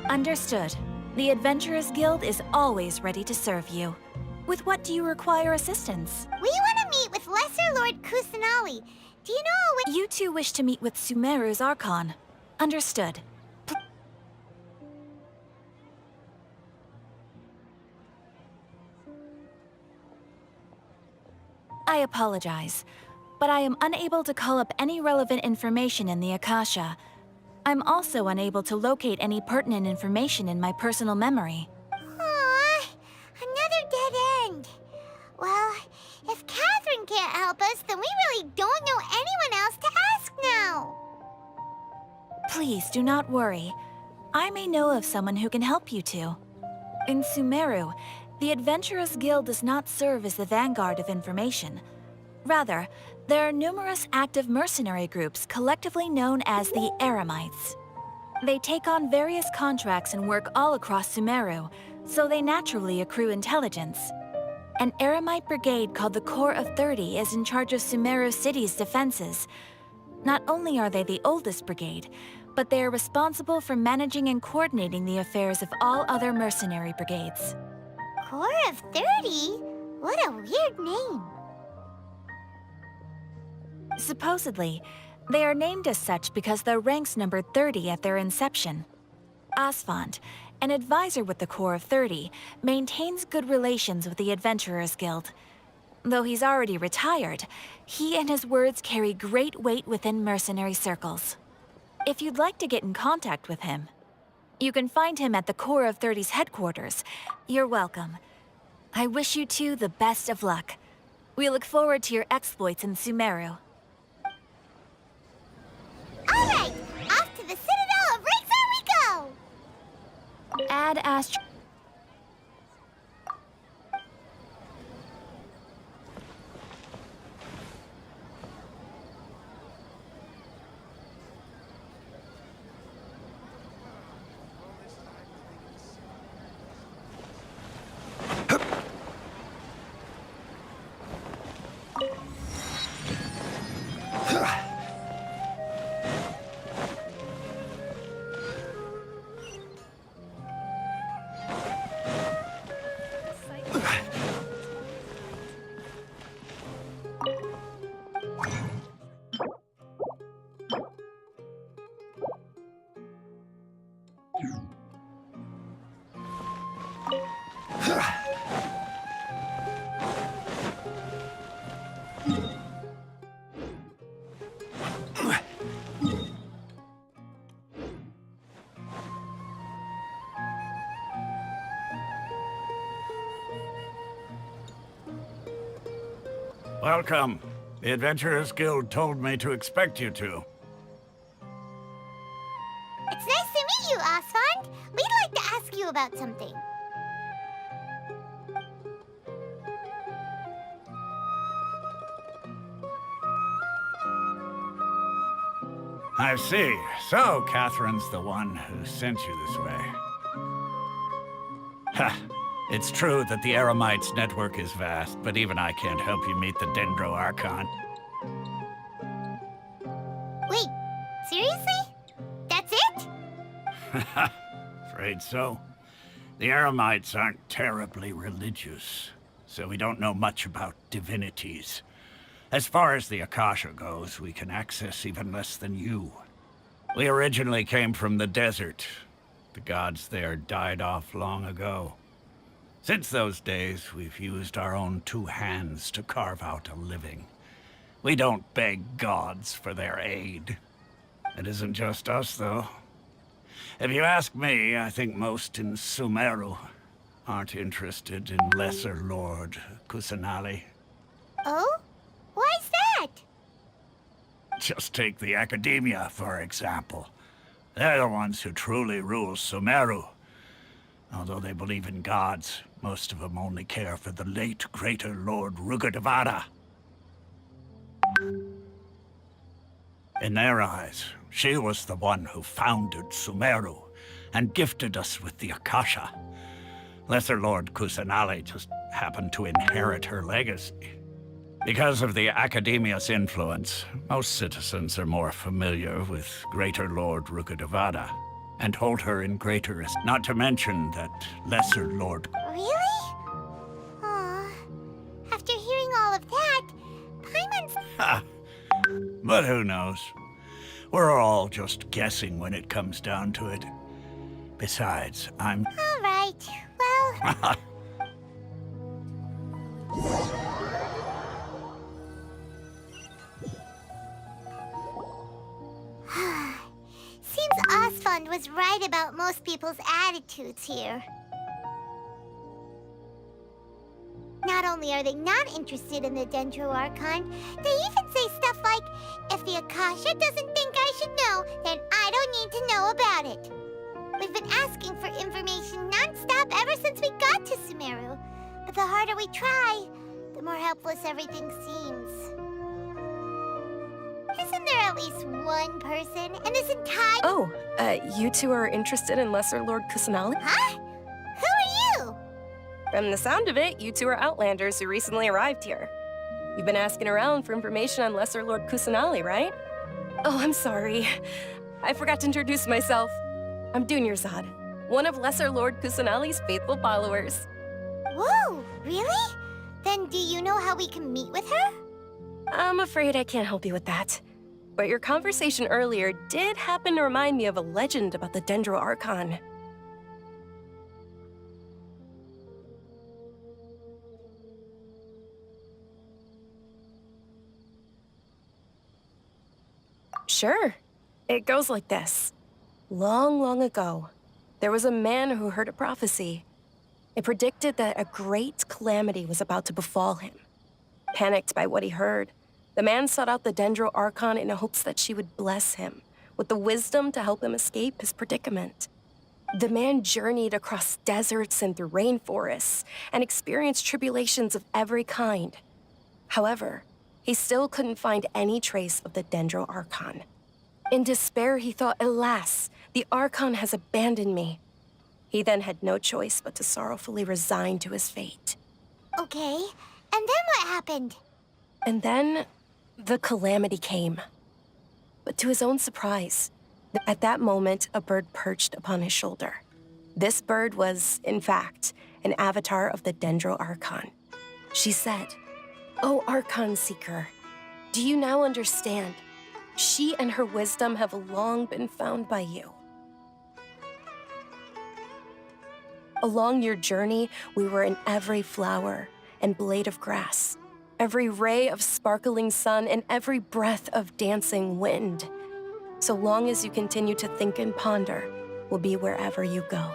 Understood. The Adventurers Guild is always ready to serve you. With what do you require assistance? We want to meet with Lesser Lord Kusanali. Do you know You two wish to meet with Sumeru's Archon. Understood. I apologize, but I am unable to call up any relevant information in the Akasha. I'm also unable to locate any pertinent information in my personal memory. Aww, another dead end. Well, if Catherine can't help us, then we really don't know anyone else to ask now. Please do not worry. I may know of someone who can help you two. In Sumeru, the Adventurers Guild does not serve as the vanguard of information. Rather, there are numerous active mercenary groups collectively known as the Eremites. They take on various contracts and work all across Sumeru, so they naturally accrue intelligence. An Eremite brigade called the Corps of 30 is in charge of Sumeru City's defenses. Not only are they the oldest brigade, but they are responsible for managing and coordinating the affairs of all other mercenary brigades. Corps of 30? What a weird name. Supposedly, they are named as such because their ranks numbered 30 at their inception. Asfand, an advisor with the Corps of 30, maintains good relations with the Adventurers Guild. Though he's already retired, he and his words carry great weight within mercenary circles. If you'd like to get in contact with him, you can find him at the Corps of 30's headquarters. You're welcome. I wish you two the best of luck. We look forward to your exploits in Sumeru. All right, off to the Citadel of Rixar we go! Ad Astra... Welcome. The Adventurers Guild told me to expect you two. It's nice to meet you, Asfand. We'd like to ask you about something. I see. So, Catherine's the one who sent you this way. Ha! It's true that the Eremites' network is vast, but even I can't help you meet the Dendro Archon. Wait, seriously? That's it? Afraid so. The Eremites aren't terribly religious, so we don't know much about divinities. As far as the Akasha goes, we can access even less than you. We originally came from the desert. The gods there died off long ago. Since those days, we've used our own two hands to carve out a living. We don't beg gods for their aid. It isn't just us, though. If you ask me, I think most in Sumeru aren't interested in Lesser Lord Kusanali. Oh? Why's that? Just take the Academia, for example. They're the ones who truly rule Sumeru. Although they believe in gods, most of them only care for the late Greater Lord Rugurdevada. In their eyes, she was the one who founded Sumeru and gifted us with the Akasha. Lesser Lord Kusanali just happened to inherit her legacy. Because of the Academia's influence, most citizens are more familiar with Greater Lord Rugurdevada and hold her in greater esteem. Not to mention that Lesser Lord... Really? Aw. After hearing all of that, Paimon's... Ha! But who knows? We're all just guessing when it comes down to it. Besides, I'm... All right. Well... Seems Asfand was right about most people's attitudes here. Not only are they not interested in the Dendro Archon, they even say stuff like, if the Akasha doesn't think I should know, then I don't need to know about it. We've been asking for information non-stop ever since we got to Sumeru. But the harder we try, the more helpless everything seems. Isn't there at least one person in this entire... Oh, you two are interested in Lesser Lord Kusanali? Huh? Who are you? From the sound of it, you two are Outlanders who recently arrived here. You've been asking around for information on Lesser Lord Kusanali, right? Oh, I'm sorry. I forgot to introduce myself. I'm Dunyarzad, one of Lesser Lord Kusanali's faithful followers. Whoa, really? Then do you know how we can meet with her? I'm afraid I can't help you with that. But your conversation earlier did happen to remind me of a legend about the Dendro Archon. Sure. It goes like this. Long, long ago, there was a man who heard a prophecy. It predicted that a great calamity was about to befall him. Panicked by what he heard, the man sought out the Dendro Archon in hopes that she would bless him with the wisdom to help him escape his predicament. The man journeyed across deserts and through rainforests and experienced tribulations of every kind. However, he still couldn't find any trace of the Dendro Archon. In despair, he thought, alas, the Archon has abandoned me. He then had no choice but to sorrowfully resign to his fate. Okay, and then what happened? And then, the calamity came. But to his own surprise, at that moment, a bird perched upon his shoulder. This bird was, in fact, an avatar of the Dendro Archon. She said, "O Archon Seeker, do you now understand? She and her wisdom have long been found by you." Along your journey, we were in every flower and blade of grass, every ray of sparkling sun, and every breath of dancing wind. So long as you continue to think and ponder, we'll be wherever you go.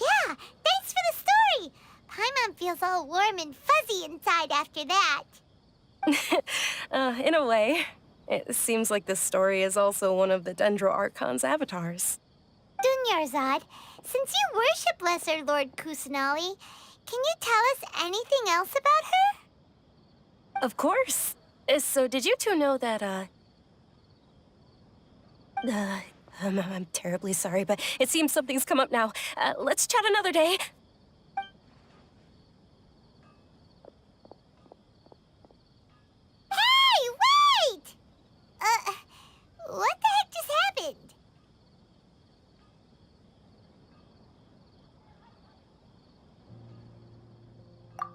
Yeah, thanks for the story. Paimon feels all warm and fuzzy inside after that. In a way. It seems like this story is also one of the Dendro Archon's avatars. Dunyarzad, since you worship Lesser Lord Kusanali, can you tell us anything else about her? Of course. So did you two know that, I'm terribly sorry, but it seems something's come up now. Let's chat another day. Hey, wait! What the heck just happened?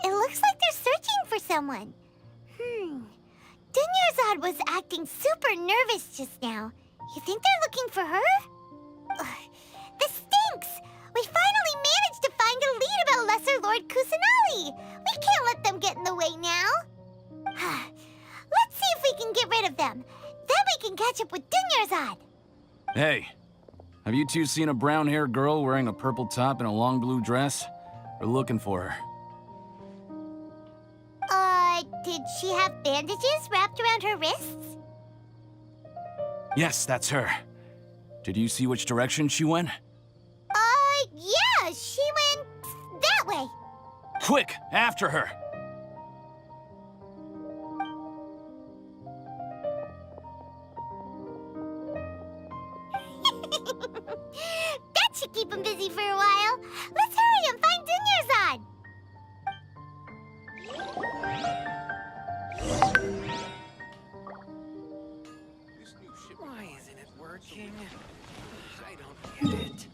It looks like they're searching for someone. Dunyarzad was acting super nervous just now. You think they're looking for her? This stinks! We finally managed to find a lead about Lesser Lord Kusanali! We can't let them get in the way now! Let's see if we can get rid of them. Then we can catch up with Dunyarzad! Hey, have you two seen a brown-haired girl wearing a purple top and a long blue dress? We're looking for her. Did she have bandages wrapped around her wrists? Yes, that's her. Did you see which direction she went? Yeah, she went that way. Quick, after her! That should keep him busy for a while. Let's hurry and find Dunyarzad. Why isn't it working? I don't get it.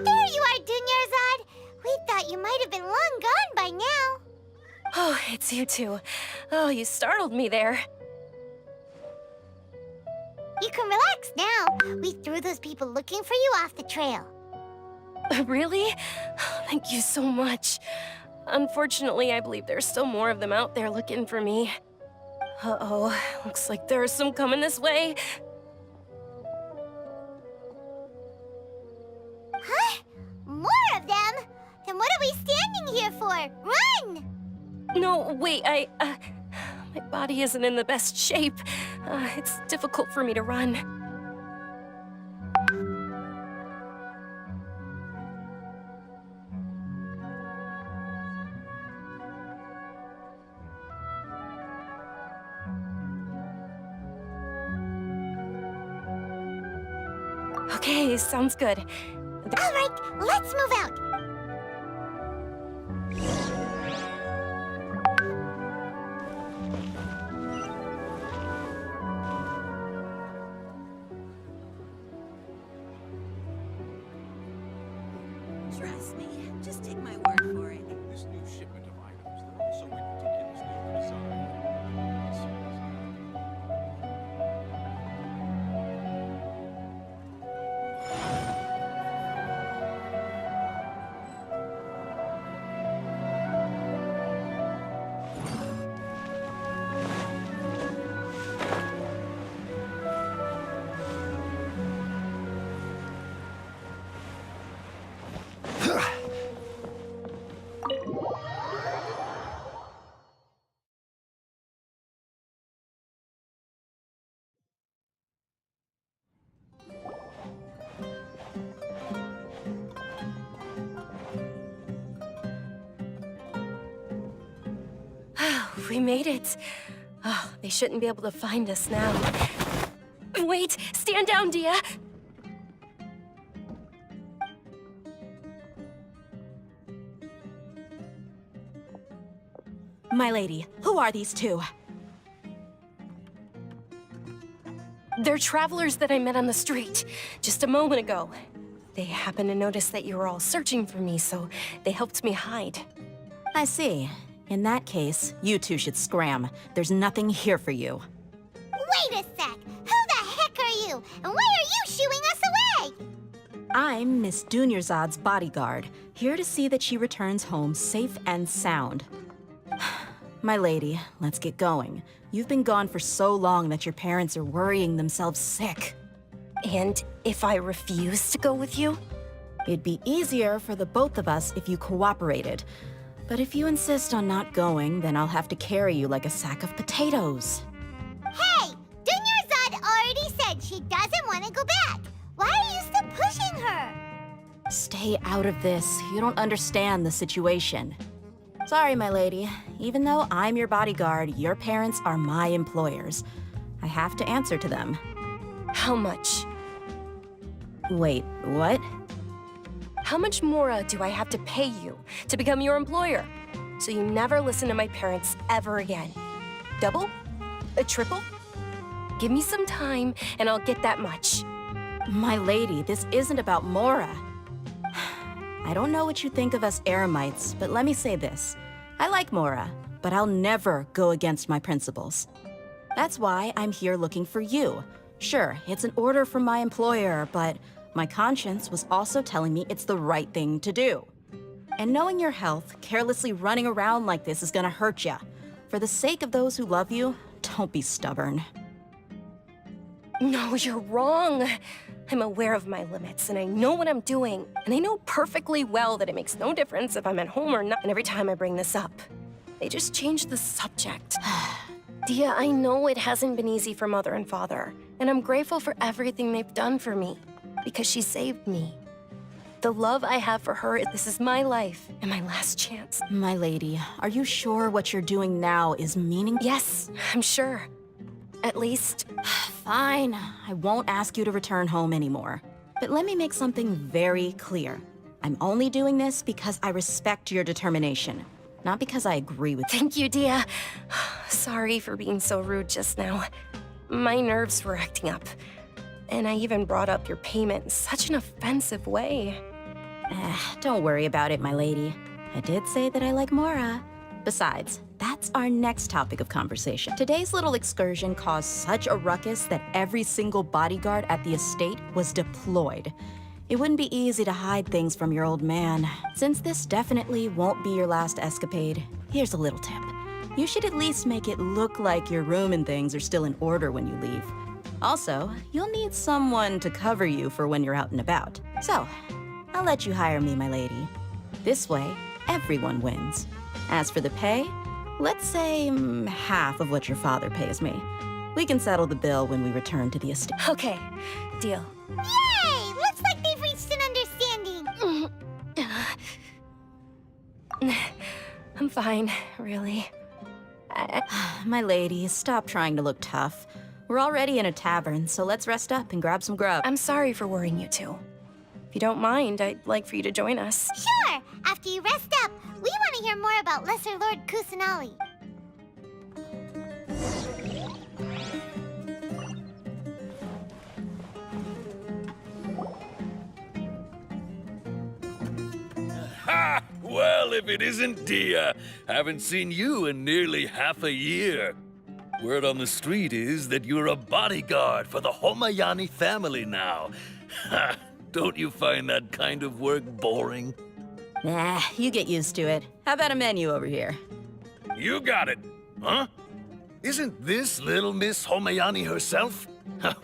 There you are, Dunyarzad. We thought you might have been long gone by now. Oh, it's you two. Oh, you startled me there. You can relax now. We threw those people looking for you off the trail. Really? Thank you so much. Unfortunately, I believe there's still more of them out there looking for me. Uh-oh, looks like there's some coming this way. Huh? More of them? Then what are we standing here for? Run! No, wait, my body isn't in the best shape. It's difficult for me to run. Okay, sounds good. All right, let's move out. Trust me, just take my word for it. This new shipment of items, they're also meticulously designed. We made it. Oh, they shouldn't be able to find us now. Wait! Stand down, Dia! My lady, who are these two? They're travelers that I met on the street just a moment ago. They happened to notice that you were all searching for me, so they helped me hide. I see. In that case, you two should scram. There's nothing here for you. Wait a sec! Who the heck are you? And why are you shooing us away? I'm Miss Dunyarzad's bodyguard, here to see that she returns home safe and sound. My lady, let's get going. You've been gone for so long that your parents are worrying themselves sick. And if I refuse to go with you? It'd be easier for the both of us if you cooperated. But if you insist on not going, then I'll have to carry you like a sack of potatoes. Hey! Dunyarzad already said she doesn't want to go back. Why are you still pushing her? Stay out of this. You don't understand the situation. Sorry, my lady. Even though I'm your bodyguard, your parents are my employers. I have to answer to them. How much? Wait, what? How much more do I have to pay you to become your employer? So you never listen to my parents ever again. Double? A triple? Give me some time and I'll get that much. My lady, this isn't about Mora. I don't know what you think of us Eremites, but let me say this. I like Mora, but I'll never go against my principles. That's why I'm here looking for you. Sure, it's an order from my employer, but my conscience was also telling me it's the right thing to do. And knowing your health, carelessly running around like this is gonna hurt ya. For the sake of those who love you, don't be stubborn. No, you're wrong. I'm aware of my limits, and I know what I'm doing. And I know perfectly well that it makes no difference if I'm at home or not. And every time I bring this up, they just change the subject. Dia, I know it hasn't been easy for Mother and Father, and I'm grateful for everything they've done for me, because she saved me. The love I have for her, this is my life and my last chance. My lady, are you sure what you're doing now is meaningful? Yes, I'm sure. At least... Fine, I won't ask you to return home anymore. But let me make something very clear. I'm only doing this because I respect your determination, not because I agree with you. Thank you, Dia. Sorry for being so rude just now. My nerves were acting up. And I even brought up your payment in such an offensive way. Don't worry about it, my lady. I did say that I like Mora. Besides, that's our next topic of conversation. Today's little excursion caused such a ruckus that every single bodyguard at the estate was deployed. It wouldn't be easy to hide things from your old man. Since this definitely won't be your last escapade, here's a little tip. You should at least make it look like your room and things are still in order when you leave. Also, you'll need someone to cover you for when you're out and about. So, I'll let you hire me, my lady. This way, everyone wins. As for the pay, let's say half of what your father pays me. We can settle the bill when we return to the estate. Okay, deal. Yay! Looks like they've reached an understanding. I'm fine, really. My lady, stop trying to look tough. We're already in a tavern, so let's rest up and grab some grub. I'm sorry for worrying you two. If you don't mind, I'd like for you to join us. Sure! After you rest up, we want to hear more about Lesser Lord Kusanali. Ha! Well, if it isn't Dia. Haven't seen you in nearly half a year. Word on the street is that you're a bodyguard for the Homayani family now. Ha! Don't you find that kind of work boring? Nah, you get used to it. How about a menu over here? You got it. Huh? Isn't this little Miss Homayani herself?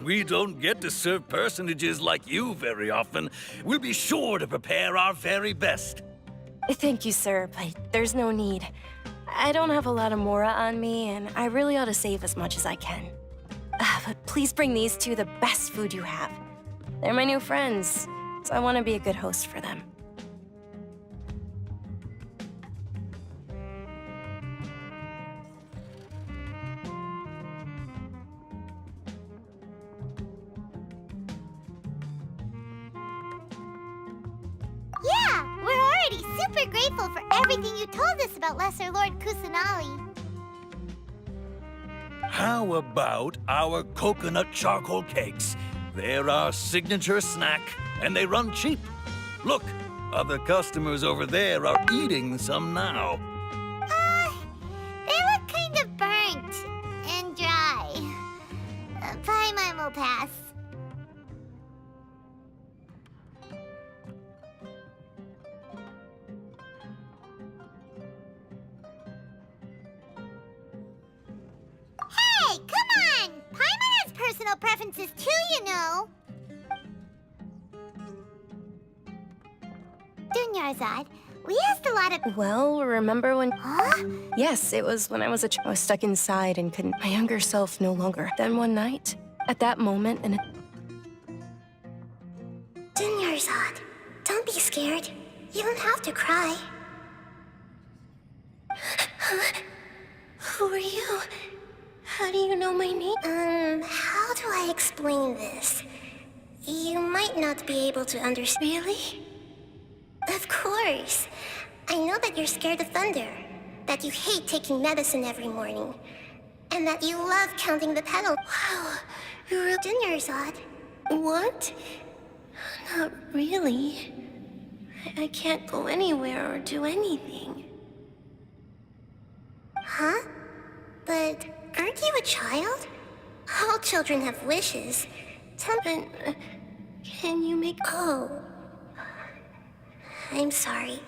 We don't get to serve personages like you very often. We'll be sure to prepare our very best. Thank you, sir, but there's no need. I don't have a lot of Mora on me, and I really ought to save as much as I can. But please bring these two the best food you have. They're my new friends, so I want to be a good host for them. super grateful for everything you told us about Lesser Lord Kusanali. How about our coconut charcoal cakes? They're our signature snack, and they run cheap. Look, other customers over there are eating some now. They look kind of burnt and dry. Paimon will pass. Hey, come on! Paimon has personal preferences too, you know. Dunyarzad, we asked a lot of... Well, remember when... Huh? Yes, it was when I was I was stuck inside and couldn't... My younger self no longer. Then one night, at that moment, and... Dunyarzad, don't be scared. You don't have to cry. Who are you? How do you know my name? How do I explain this? You might not be able to understand. Really? Of course. I know that you're scared of thunder, that you hate taking medicine every morning, and that you love counting the petals. Wow, you're a Dunyarzad. What? Not really. I can't go anywhere or do anything. Huh? But aren't you a child? All children have wishes. Can you make... Oh. I'm sorry.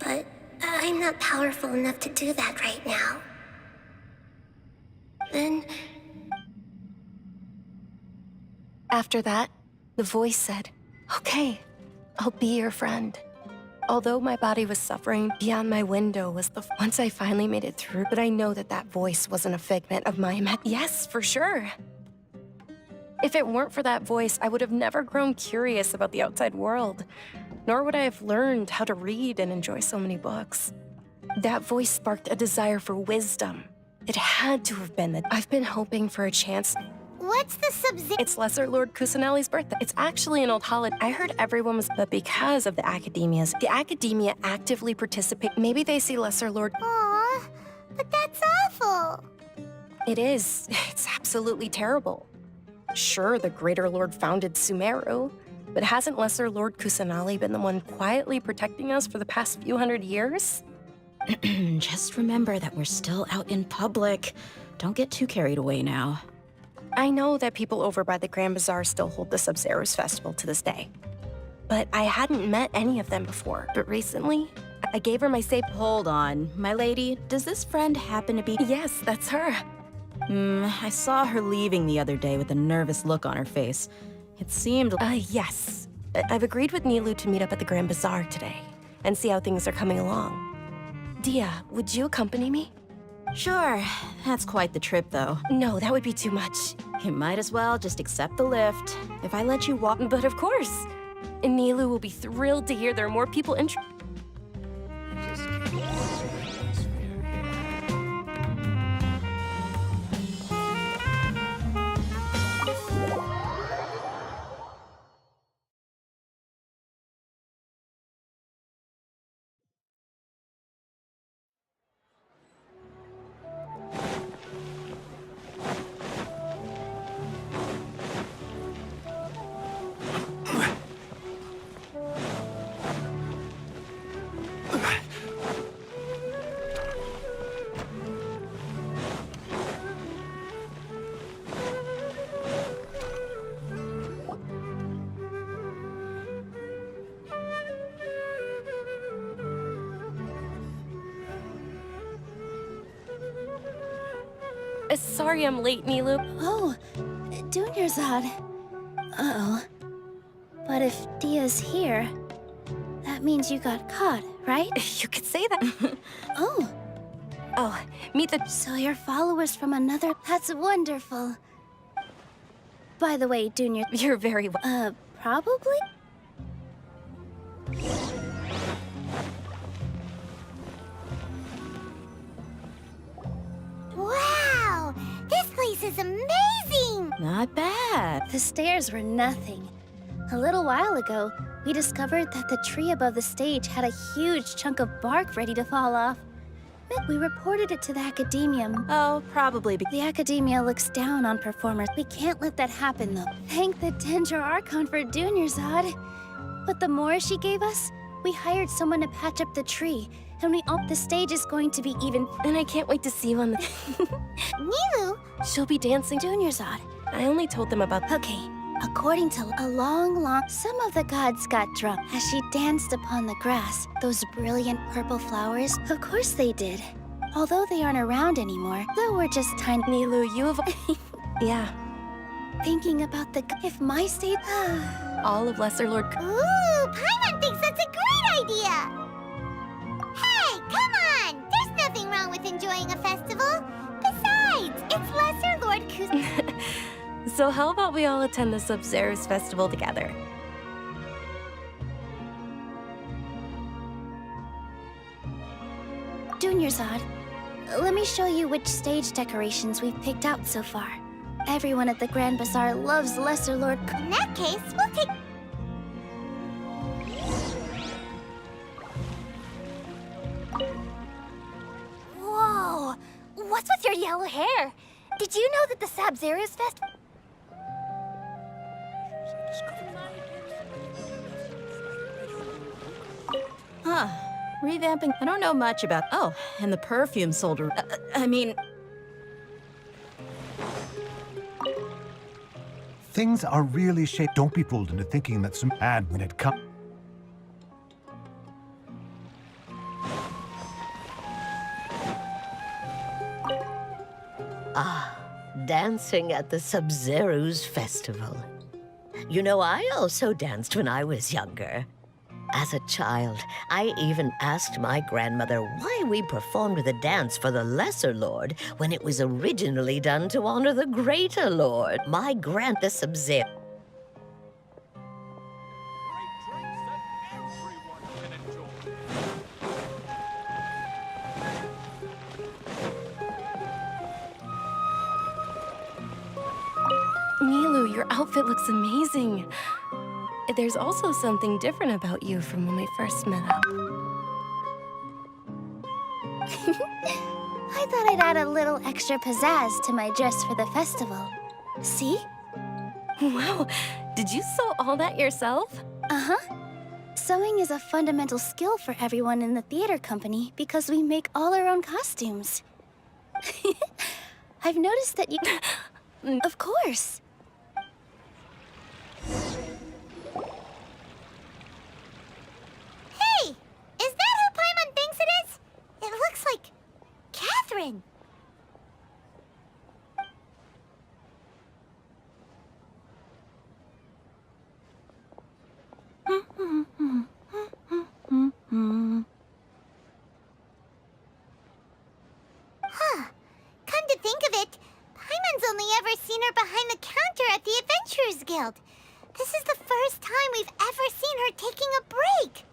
But I'm not powerful enough to do that right now. Then... After that, the voice said, "Okay, I'll be your friend." Although my body was suffering, beyond my window was the... Once I finally made it through, but I know that that voice wasn't a figment of my Yes, for sure. If it weren't for that voice, I would have never grown curious about the outside world, nor would I have learned how to read and enjoy so many books. That voice sparked a desire for wisdom. It had to have been that I've been hoping for a chance. What's the It's Lesser Lord Kusanali's birthday. It's actually an old holiday. I heard everyone was... But because of the academia actively participate. Maybe they see Lesser Lord... Aw, but that's awful. It is. It's absolutely terrible. Sure, the Greater Lord founded Sumeru, but hasn't Lesser Lord Kusanali been the one quietly protecting us for the past few hundred years? Just remember that we're still out in public. Don't get too carried away now. I know that people over by the Grand Bazaar still hold the Sub-Zero's festival to this day. But I hadn't met any of them before. But recently, I gave her my safe... Hold on. My lady, does this friend happen to be... Yes, that's her. I saw her leaving the other day with a nervous look on her face. It seemed... Yes. I've agreed with Nilou to meet up at the Grand Bazaar today and see how things are coming along. Dia, would you accompany me? Sure. That's quite the trip, though. No, that would be too much. You might as well just accept the lift. If I let you walk... But of course. And Nilou will be thrilled to hear there are more people interested. Sorry I'm late, Nilou. Oh, Dunyarzad. Uh-oh. But if Dia's here, that means you got caught, right? You could say that. Oh. Oh, meet the... So you're followers from another... That's wonderful. By the way, Dunya... You're very... Probably? Wow! This place is amazing! Not bad. The stairs were nothing. A little while ago, we discovered that the tree above the stage had a huge chunk of bark ready to fall off. We reported it to the Academia. Oh, probably The Academia looks down on performers. We can't let that happen, though. Thank the Dendro Archon for Dunyarzad. But the more she gave us, we hired someone to patch up the tree. And the stage is going to be even... And I can't wait to see you on the... Nilu? She'll be dancing. Dunyarzad. I only told them about... Okay. According to some of the gods got drunk as she danced upon the grass. Those brilliant purple flowers, of course they did. Although they aren't around anymore, though we're just tiny. Nilu, you have... Yeah. Thinking about if my state... All of Lesser Lord... Ooh, Paimon thinks that's a great idea! Hey, come on! There's nothing wrong with enjoying a festival. Besides, it's Lesser Lord Kus... So how about we all attend the Sub-Zero's festival together? Dunyarzad, let me show you which stage decorations we've picked out so far. Everyone at the Grand Bazaar loves Lesser Lord. In that case, we'll take... Whoa! What's with your yellow hair? Did you know that the Sub-Zero's festival... Huh. Revamping. I don't know much about... Oh, and the perfume sold... I mean... Things are really shaped. Don't be fooled into thinking that some ad when it comes. Ah, dancing at the Sub-Zero's festival. You know, I also danced when I was younger. As a child, I even asked my grandmother why we performed the dance for the Lesser Lord when it was originally done to honor the Greater Lord. My the Sub-Zero. Nilu, your outfit looks amazing. There's also something different about you from when we first met up. I thought I'd add a little extra pizzazz to my dress for the festival. See? Wow, did you sew all that yourself? Uh-huh. Sewing is a fundamental skill for everyone in the theater company because we make all our own costumes. I've noticed that you... Of course. Hey! Is that who Paimon thinks it is? It looks like... Catherine! Huh. Come to think of it, Paimon's only ever seen her behind the counter at the Adventurers Guild. This is the first time we've ever seen her taking a break.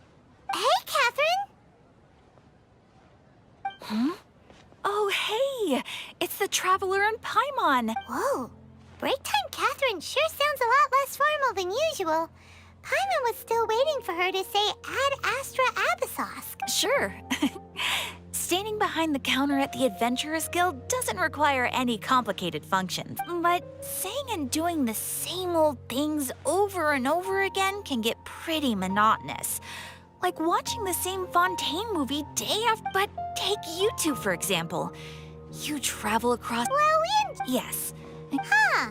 Hey, Catherine! Huh? Oh, hey! It's the Traveler and Paimon! Whoa. Break time Catherine sure sounds a lot less formal than usual. Paimon was still waiting for her to say Ad Astra Abyssos. Sure. Standing behind the counter at the Adventurers Guild doesn't require any complicated functions. But saying and doing the same old things over and over again can get pretty monotonous. Like watching the same Fontaine movie day after. But take you two, for example. You travel across... Well, Yes. Huh.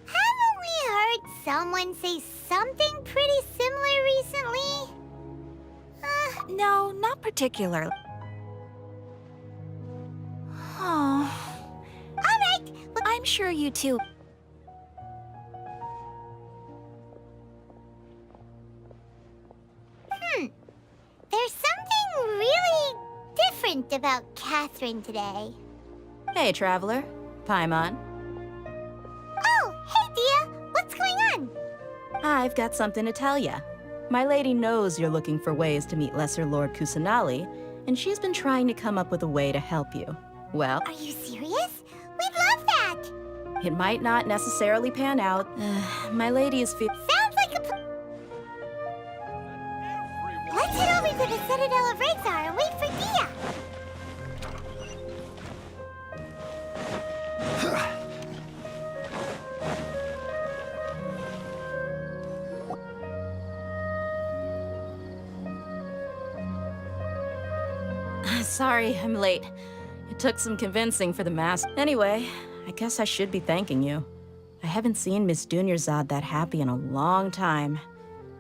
Haven't we heard someone say something pretty similar recently? No, not particularly. Oh. All right. I'm sure you two... There's something really different about Catherine today. Hey, Traveler. Paimon. Oh, hey, Dia. What's going on? I've got something to tell ya. My lady knows you're looking for ways to meet Lesser Lord Kusanali, and she's been trying to come up with a way to help you. Well... Are you serious? We'd love that! It might not necessarily pan out. My lady is Sounds like a... Sorry, I'm late. It took some convincing for the mask. Anyway, I guess I should be thanking you. I haven't seen Miss Dunyarzad that happy in a long time.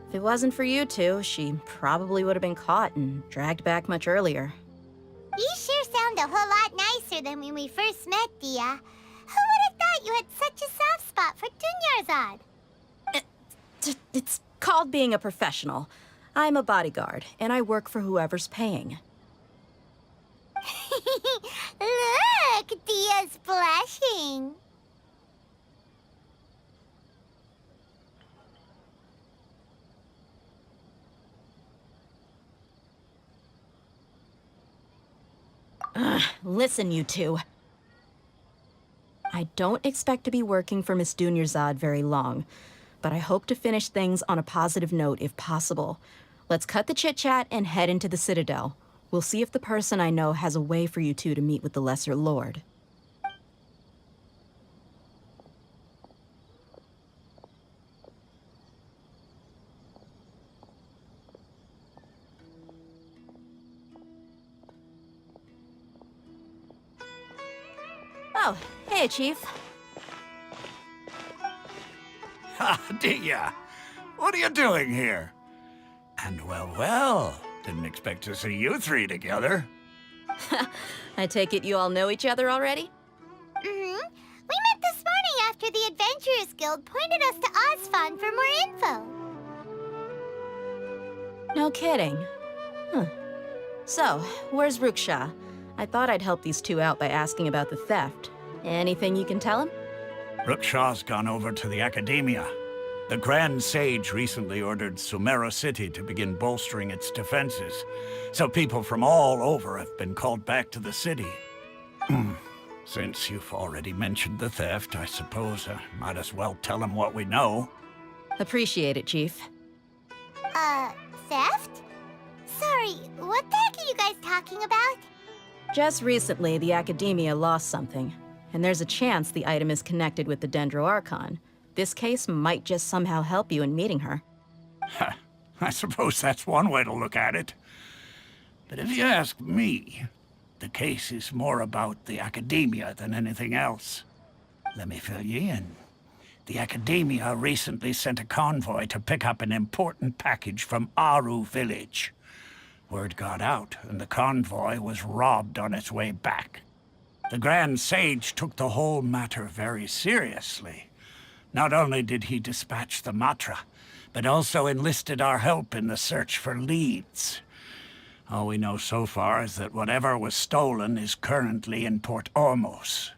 If it wasn't for you two, she probably would have been caught and dragged back much earlier. You sure sound a whole lot nicer than when we first met, Dia. Who would have thought you had such a soft spot for Dunyarzad? It's called being a professional. I'm a bodyguard, and I work for whoever's paying. Look, Dia's blushing. Listen, you two. I don't expect to be working for Miss Dunyarzad very long, but I hope to finish things on a positive note if possible. Let's cut the chit-chat and head into the Citadel. We'll see if the person I know has a way for you two to meet with the Lesser Lord. Oh, hey, Chief. Ha, Dia! What are you doing here? And well, didn't expect to see you three together. I take it you all know each other already? We met this morning after the Adventurers Guild pointed us to Osfon for more info. No kidding. Huh. So, where's Ruksha? I thought I'd help these two out by asking about the theft. Anything you can tell him? Ruksha's gone over to the Academia. The Grand Sage recently ordered Sumeru City to begin bolstering its defenses, so people from all over have been called back to the city. Since you've already mentioned the theft, I suppose I might as well tell him what we know. Appreciate it, Chief. Theft? Sorry, what the heck are you guys talking about? Just recently, the Academia lost something, and there's a chance the item is connected with the Dendro Archon. This case might just somehow help you in meeting her. I suppose that's one way to look at it. But if you ask me, the case is more about the Academia than anything else. Let me fill you in. The Academia recently sent a convoy to pick up an important package from Aru village. Word got out, and the convoy was robbed on its way back. The Grand Sage took the whole matter very seriously. Not only did he dispatch the Matra, but also enlisted our help in the search for leads. All we know so far is that whatever was stolen is currently in Port Ormos.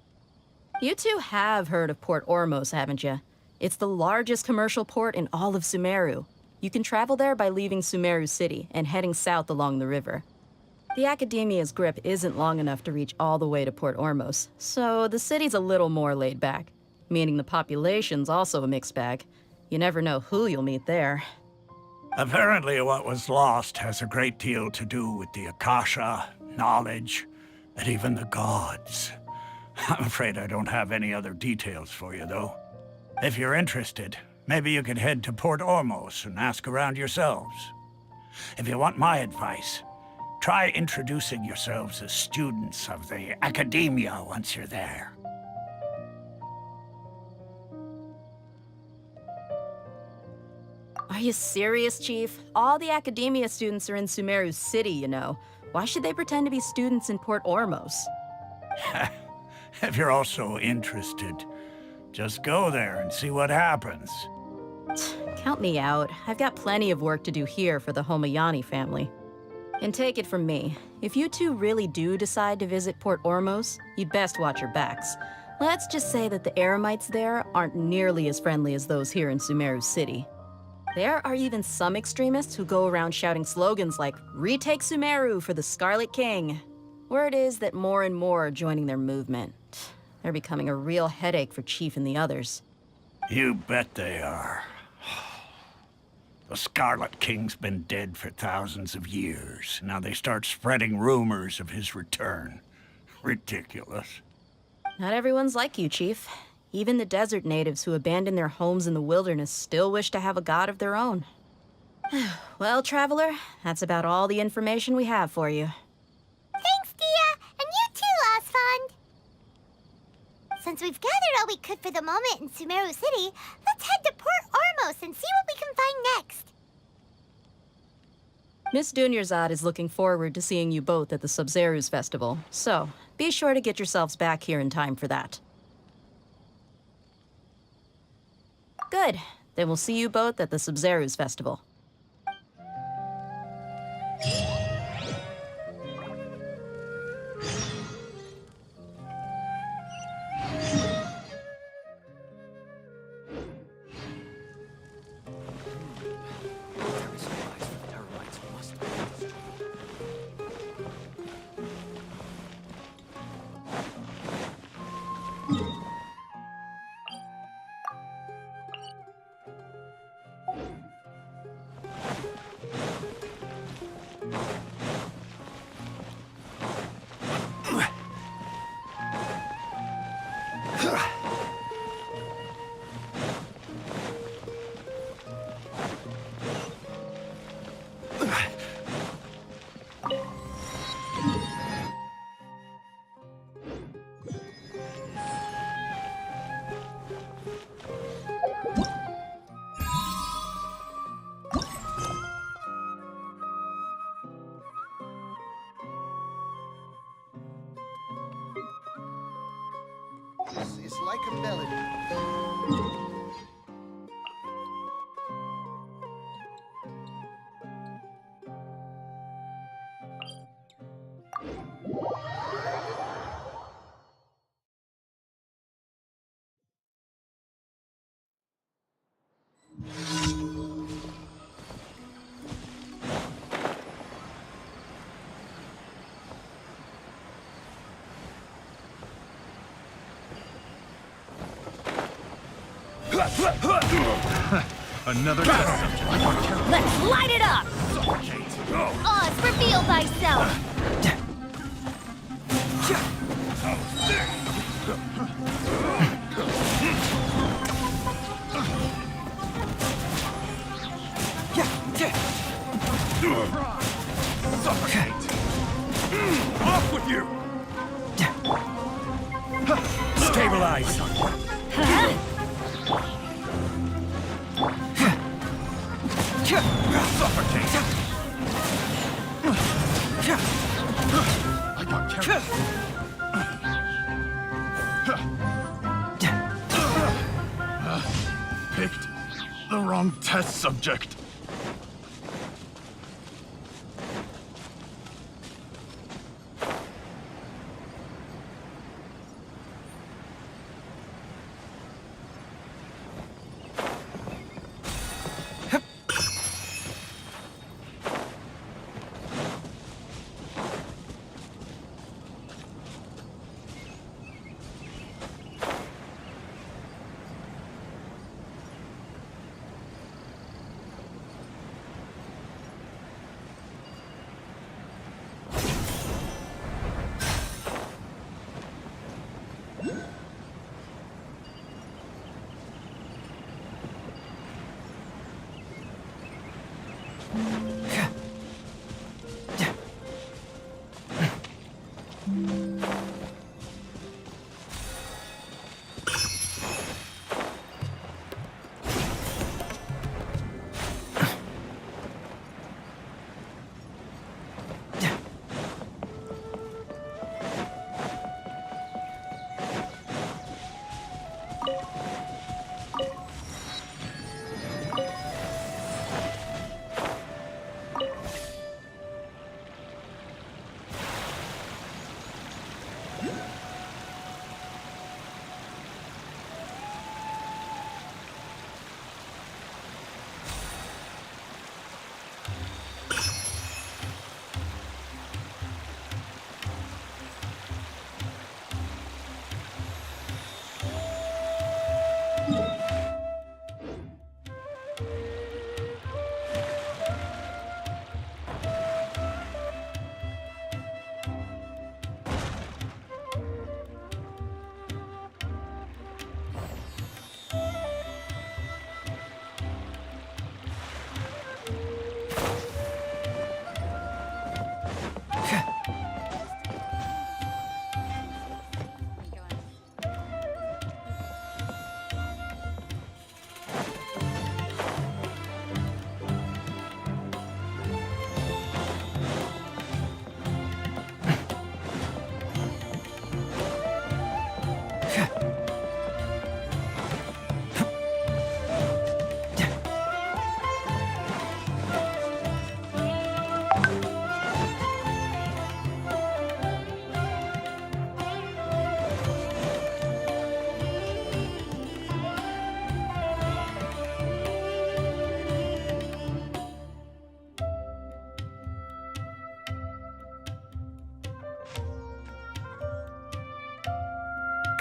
You two have heard of Port Ormos, haven't you? It's the largest commercial port in all of Sumeru. You can travel there by leaving Sumeru City and heading south along the river. The Academia's grip isn't long enough to reach all the way to Port Ormos, so the city's a little more laid back, meaning the population's also a mixed bag. You never know who you'll meet there. Apparently what was lost has a great deal to do with the Akasha, knowledge, and even the gods. I'm afraid I don't have any other details for you, though. If you're interested, maybe you could head to Port Ormos and ask around yourselves. If you want my advice, try introducing yourselves as students of the Academia once you're there. Are you serious, Chief? All the Academia students are in Sumeru City, you know. Why should they pretend to be students in Port Ormos? If you're also interested, just go there and see what happens. Count me out. I've got plenty of work to do here for the Homayani family. And take it from me, if you two really do decide to visit Port Ormos, you'd best watch your backs. Let's just say that the Eremites there aren't nearly as friendly as those here in Sumeru City. There are even some extremists who go around shouting slogans like, "Retake Sumeru for the Scarlet King." Word is that more and more are joining their movement. They're becoming a real headache for Chief and the others. You bet they are. The Scarlet King's been dead for thousands of years. Now they start spreading rumors of his return. Ridiculous. Not everyone's like you, Chief. Even the desert natives who abandoned their homes in the wilderness still wish to have a god of their own. Well, Traveler, that's about all the information we have for you. Thank Since we've gathered all we could for the moment in Sumeru City, let's head to Port Ormos and see what we can find next. Miss Dunyarzad is looking forward to seeing you both at the Sub-Zeru's Festival, so be sure to get yourselves back here in time for that. Good. Then we'll see you both at the Sub-Zeru's Festival. It's like a melody. Another test subject. Let's light it up! Oz, reveal thyself! Suffocate! Off with you! Stabilize! Suffocate! I got carried. Picked the wrong test subject.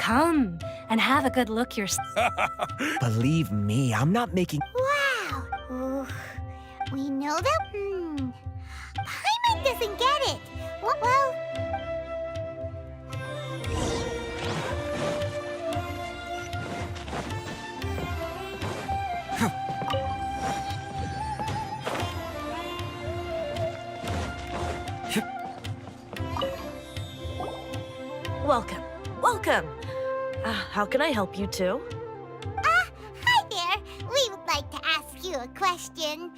Come and have a good look yourself. Believe me, I'm not making... Wow. Ooh. We know that... Paimon doesn't get it. Well... Welcome. Welcome. How can I help you two? Hi there. We would like to ask you a question.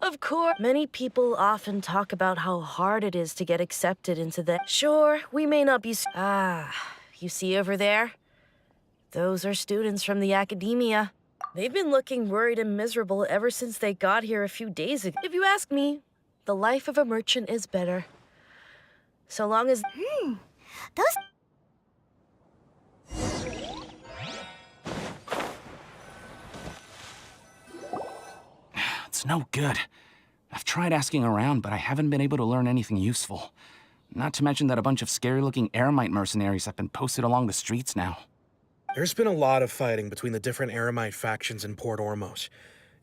Of course. Many people often talk about how hard it is to get accepted into the... Sure, we may not be... you see over there? Those are students from the academia. They've been looking worried and miserable ever since they got here a few days ago. If you ask me, the life of a merchant is better. So long as... Those... It's no good. I've tried asking around, but I haven't been able to learn anything useful. Not to mention that a bunch of scary-looking Eremite mercenaries have been posted along the streets now. There's been a lot of fighting between the different Eremite factions in Port Ormos.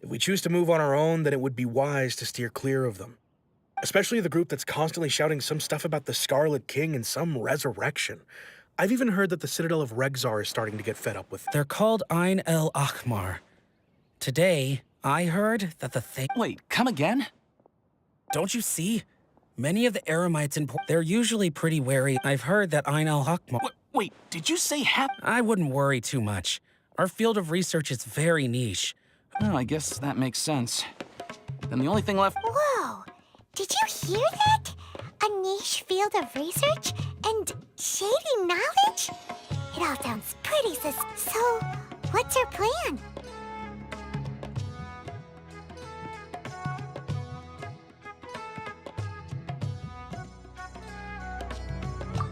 If we choose to move on our own, then it would be wise to steer clear of them. Especially the group that's constantly shouting some stuff about the Scarlet King and some resurrection. I've even heard that the Citadel of Regzar is starting to get fed up with... They're called Ain el Akhmar. Today, I heard that the thing... Wait, come again? Don't you see? Many of the Eremites in they're usually pretty wary. I've heard that Ain el Akhmar... Wait, did you say I wouldn't worry too much. Our field of research is very niche. Well, I guess that makes sense. Then the only thing left... Whoa! Did you hear that? A niche field of research and shady knowledge? It all sounds pretty So, what's your plan?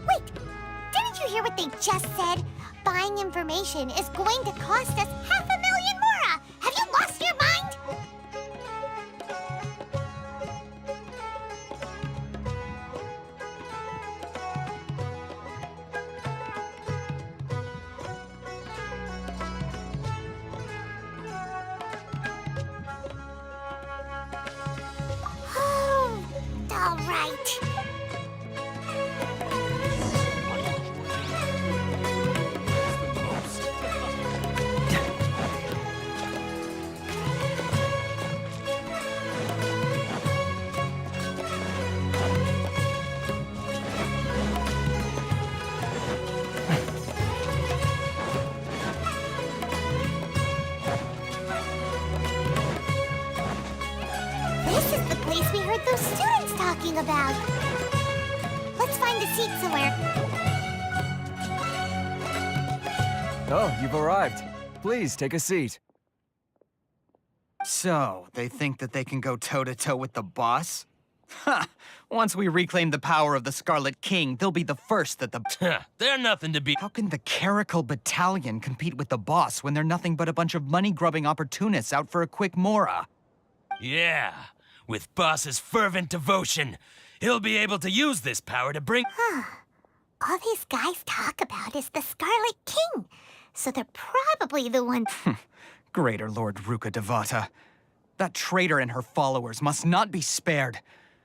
Wait, didn't you hear what they just said? Buying information is going to cost us 500,000 mora! Have you lost your mind? All right. This is the place we heard those students talking about. Let's find a seat somewhere. Oh, you've arrived. Please, take a seat. So, they think that they can go toe-to-toe with the boss? Ha! Once we reclaim the power of the Scarlet King, they'll be the first that the... They're nothing to be... How can the Caracal Battalion compete with the boss when they're nothing but a bunch of money-grubbing opportunists out for a quick mora? Yeah, with Boss's fervent devotion, he'll be able to use this power to bring... All these guys talk about is the Scarlet King, so they're probably the ones... Greater Lord Ruka Devata. That traitor and her followers must not be spared.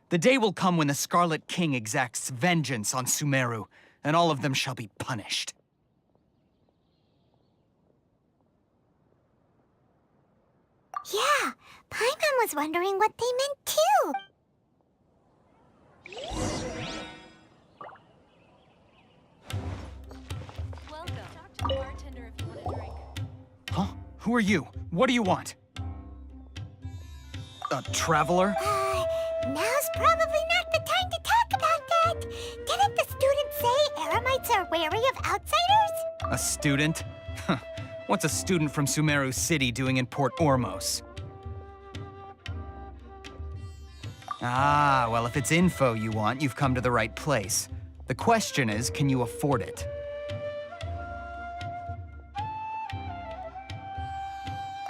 The day will come when the Scarlet King exacts vengeance on Sumeru, and all of them shall be punished. Yeah, Paimon was wondering what they meant too. Huh? Who are you? What do you want? A traveler? Now's probably not the time to talk about that. Didn't the students say Eremites are wary of outsiders? A student? Huh. What's a student from Sumeru City doing in Port Ormos? Ah, well, if it's info you want, you've come to the right place. The question is, can you afford it?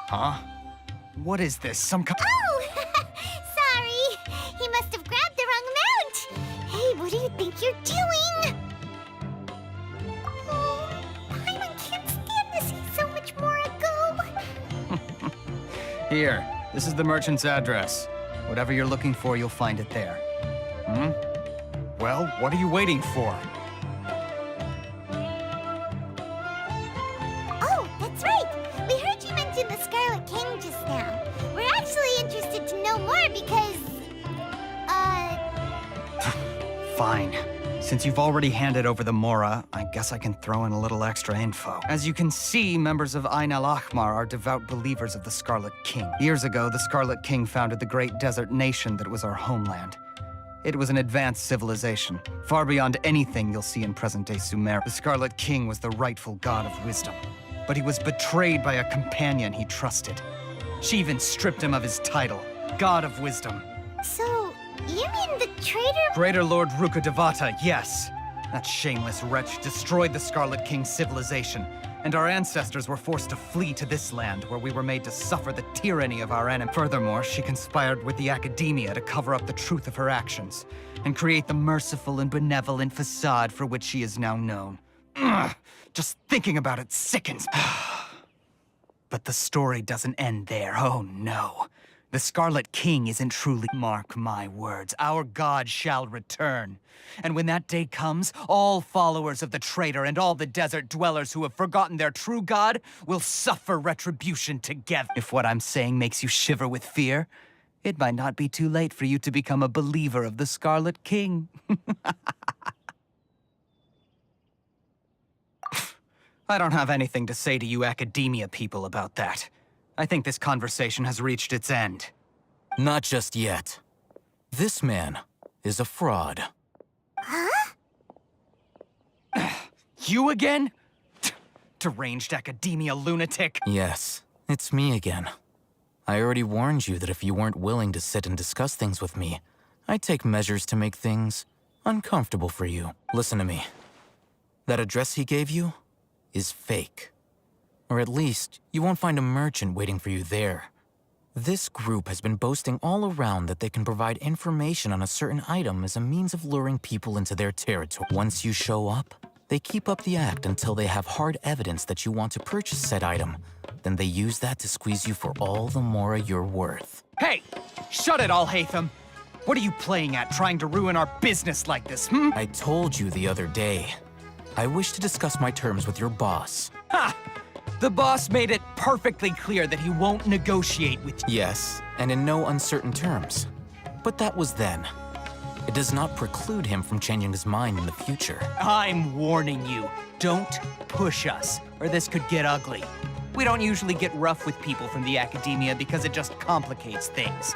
Huh? What is this? Some kind... Oh! Sorry! He must have grabbed the wrong amount! Hey, what do you think you're doing? Here, this is the merchant's address. Whatever you're looking for, you'll find it there. Hmm? Well, what are you waiting for? Oh, that's right! We heard you mention the Scarlet King just now. We're actually interested to know more because... Fine. Since you've already handed over the Mora, I guess I can throw in a little extra info. As you can see, members of Ain al-Ahmar are devout believers of the Scarlet King. Years ago, the Scarlet King founded the great desert nation that was our homeland. It was an advanced civilization, far beyond anything you'll see in present-day Sumer. The Scarlet King was the rightful god of wisdom, but he was betrayed by a companion he trusted. She even stripped him of his title, God of Wisdom. So, you mean the traitor? Greater Lord Rukkhadevata, yes. That shameless wretch destroyed the Scarlet King's civilization, and our ancestors were forced to flee to this land where we were made to suffer the tyranny of our enemy. Furthermore, she conspired with the Academia to cover up the truth of her actions and create the merciful and benevolent facade for which she is now known. Ugh, just thinking about it sickens. But the story doesn't end there, oh no. The Scarlet King isn't truly... Mark my words, our god shall return. And when that day comes, all followers of the traitor and all the desert dwellers who have forgotten their true god will suffer retribution together. If what I'm saying makes you shiver with fear, it might not be too late for you to become a believer of the Scarlet King. I don't have anything to say to you Academia people about that. I think this conversation has reached its end. Not just yet. This man is a fraud. Huh? You again? Deranged Academia lunatic? Yes, it's me again. I already warned you that if you weren't willing to sit and discuss things with me, I'd take measures to make things uncomfortable for you. Listen to me. That address he gave you is fake. Or at least, you won't find a merchant waiting for you there. This group has been boasting all around that they can provide information on a certain item as a means of luring people into their territory. Once you show up, they keep up the act until they have hard evidence that you want to purchase said item. Then they use that to squeeze you for all the Mora you're worth. Hey! Shut it, Al-Haytham! What are you playing at, trying to ruin our business like this, hmm? I told you the other day. I wish to discuss my terms with your boss. Ha! The boss made it perfectly clear that he won't negotiate with you. Yes, and in no uncertain terms. But that was then. It does not preclude him from changing his mind in the future. I'm warning you, don't push us, or this could get ugly. We don't usually get rough with people from the Academia because it just complicates things.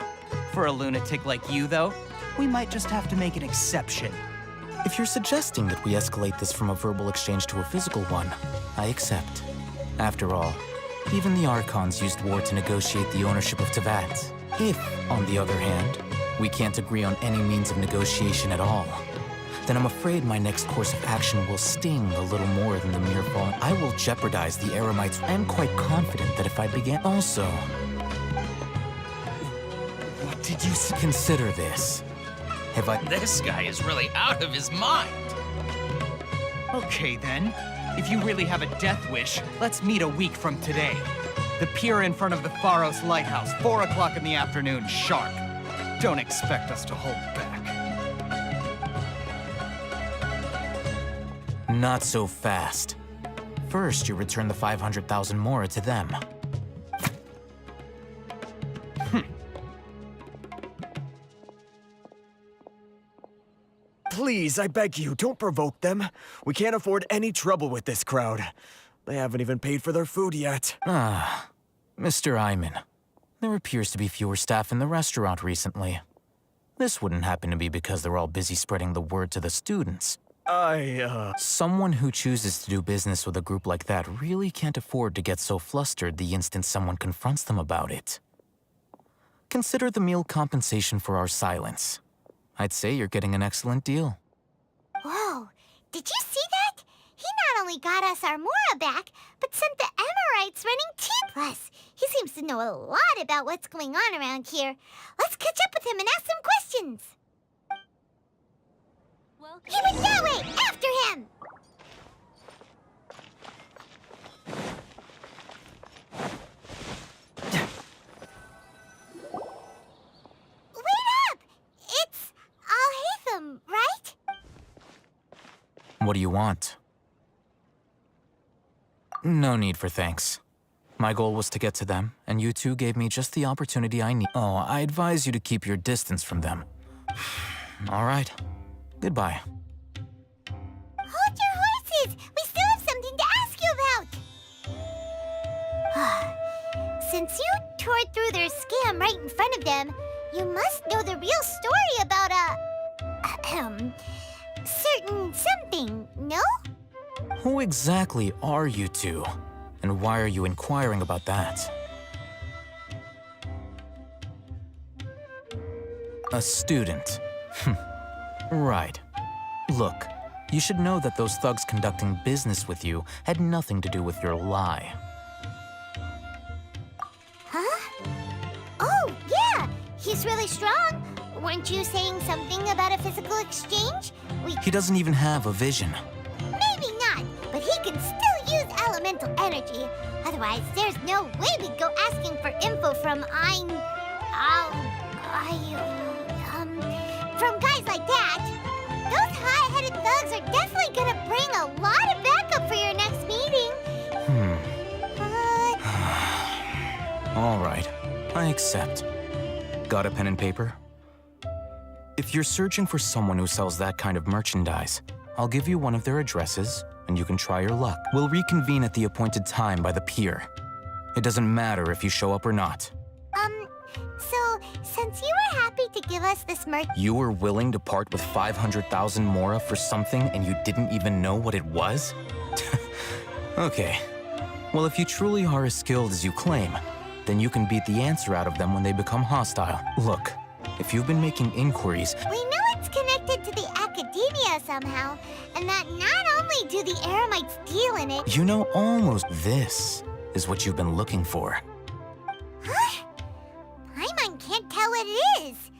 For a lunatic like you, though, we might just have to make an exception. If you're suggesting that we escalate this from a verbal exchange to a physical one, I accept. After all, even the Archons used war to negotiate the ownership of Teyvat. If, on the other hand, we can't agree on any means of negotiation at all, then I'm afraid my next course of action will sting a little more than the mere fall. I will jeopardize the Eremites. I am quite confident that if I began... Also... What did you consider this? Have I... This guy is really out of his mind. Okay, then. If you really have a death wish, let's meet a week from today. The pier in front of the Pharos Lighthouse, 4 o'clock in the afternoon, sharp. Don't expect us to hold back. Not so fast. First, you return the 500,000 Mora to them. Please, I beg you, don't provoke them. We can't afford any trouble with this crowd. They haven't even paid for their food yet. Ah, Mr. Iman. There appears to be fewer staff in the restaurant recently. This wouldn't happen to be because they're all busy spreading the word to the students. Someone who chooses to do business with a group like that really can't afford to get so flustered the instant someone confronts them about it. Consider the meal compensation for our silence. I'd say you're getting an excellent deal. Whoa, did you see that? He not only got us our Mora back, but sent the Amorites running too. Plus, he seems to know a lot about what's going on around here. Let's catch up with him and ask some questions. He went that way! After him! What do you want? No need for thanks. My goal was to get to them, and you two gave me just the opportunity I need. Oh, I advise you to keep your distance from them. All right. Goodbye. Hold your horses! We still have something to ask you about! Since you tore through their scam right in front of them, you must know the real story about certain something, no? Who exactly are you two? And why are you inquiring about that? A student. Right. Look, you should know that those thugs conducting business with you had nothing to do with your lie. Huh? Oh, yeah! He's really strong. Weren't you saying something about a physical exchange? He doesn't even have a vision. Maybe not, but he can still use elemental energy. Otherwise, there's no way we'd go asking for info from from guys like that. Those high-headed thugs are definitely gonna bring a lot of backup for your next meeting. All right, I accept. Got a pen and paper? If you're searching for someone who sells that kind of merchandise, I'll give you one of their addresses, and you can try your luck. We'll reconvene at the appointed time by the pier. It doesn't matter if you show up or not. So, since you were happy to give us this merch— You were willing to part with 500,000 Mora for something and you didn't even know what it was? Okay. Well, if you truly are as skilled as you claim, then you can beat the answer out of them when they become hostile. Look, if you've been making inquiries— We know it's connected to the academia somehow, and that not only do the Eremites deal in it— You know, almost this is what you've been looking for. Huh? Paimon can't tell what it is.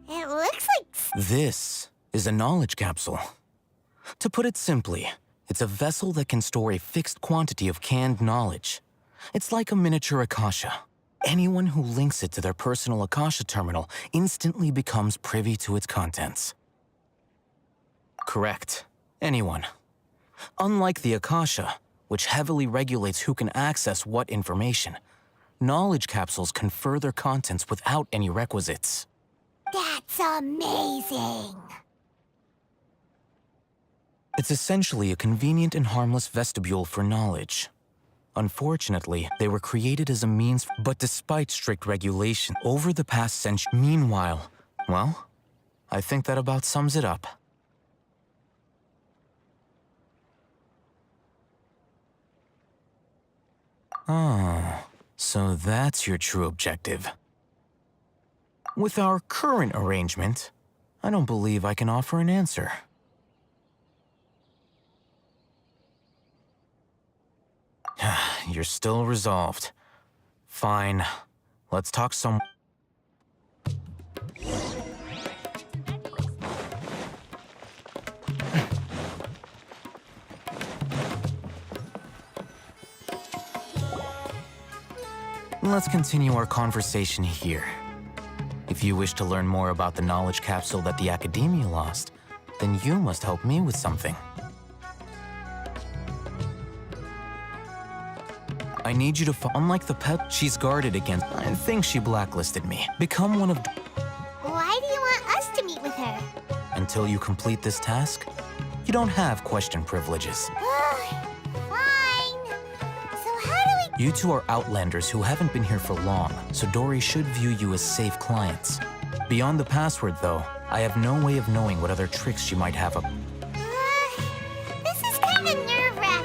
It looks like— This is a knowledge capsule. To put it simply, it's a vessel that can store a fixed quantity of canned knowledge. It's like a miniature Akasha. Anyone who links it to their personal Akasha terminal instantly becomes privy to its contents. Correct. Anyone. Unlike the Akasha, which heavily regulates who can access what information, knowledge capsules confer their contents without any requisites. That's amazing! It's essentially a convenient and harmless vestibule for knowledge. Unfortunately, they were created as a means, but despite strict regulation over the past century. Meanwhile, well, I think that about sums it up. Oh, so that's your true objective. With our current arrangement, I don't believe I can offer an answer. You're still resolved. Fine. Let's talk some— Let's continue our conversation here. If you wish to learn more about the knowledge capsule that the Academia lost, then you must help me with something. I need you to unlike the pet she's guarded against. I think she blacklisted me. Become one of— Why do you want us to meet with her? Until you complete this task, you don't have question privileges. Fine. So how do we— You two are outlanders who haven't been here for long, so Dory should view you as safe clients. Beyond the password, though, I have no way of knowing what other tricks she might have up. This is kind of nerve-wracking.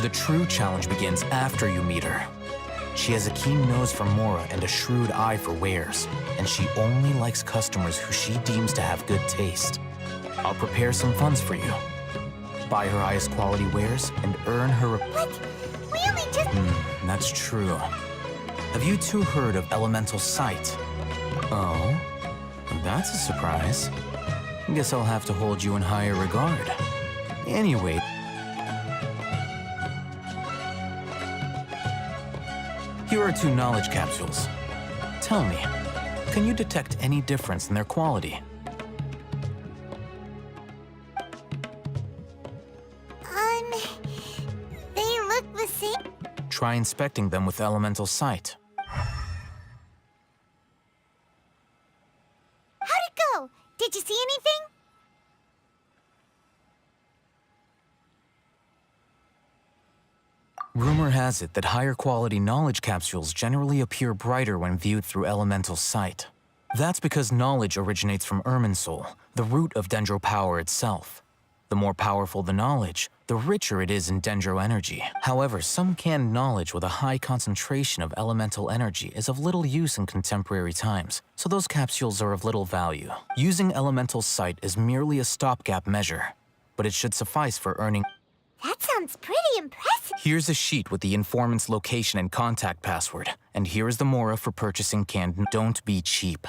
The true challenge begins after you meet her. She has a keen nose for Mora and a shrewd eye for wares, and she only likes customers who she deems to have good taste. I'll prepare some funds for you. Buy her highest quality wares and earn her— But we only just— That's true. Have you two heard of Elemental Sight? Oh, that's a surprise. Guess I'll have to hold you in higher regard. Anyway— Here are 2 knowledge capsules. Tell me, can you detect any difference in their quality? try inspecting them with elemental sight. How'd it go? Did you see anything? Rumor has it that higher quality knowledge capsules generally appear brighter when viewed through elemental sight. That's because knowledge originates from Irminsul, the root of Dendro power itself. The more powerful the knowledge, the richer it is in Dendro energy. However, some canned knowledge with a high concentration of elemental energy is of little use in contemporary times, so those capsules are of little value. Using elemental sight is merely a stopgap measure, but it should suffice for earning. That sounds pretty impressive. Here's a sheet with the informant's location and contact password, and here is the mora for purchasing canned. Don't be cheap.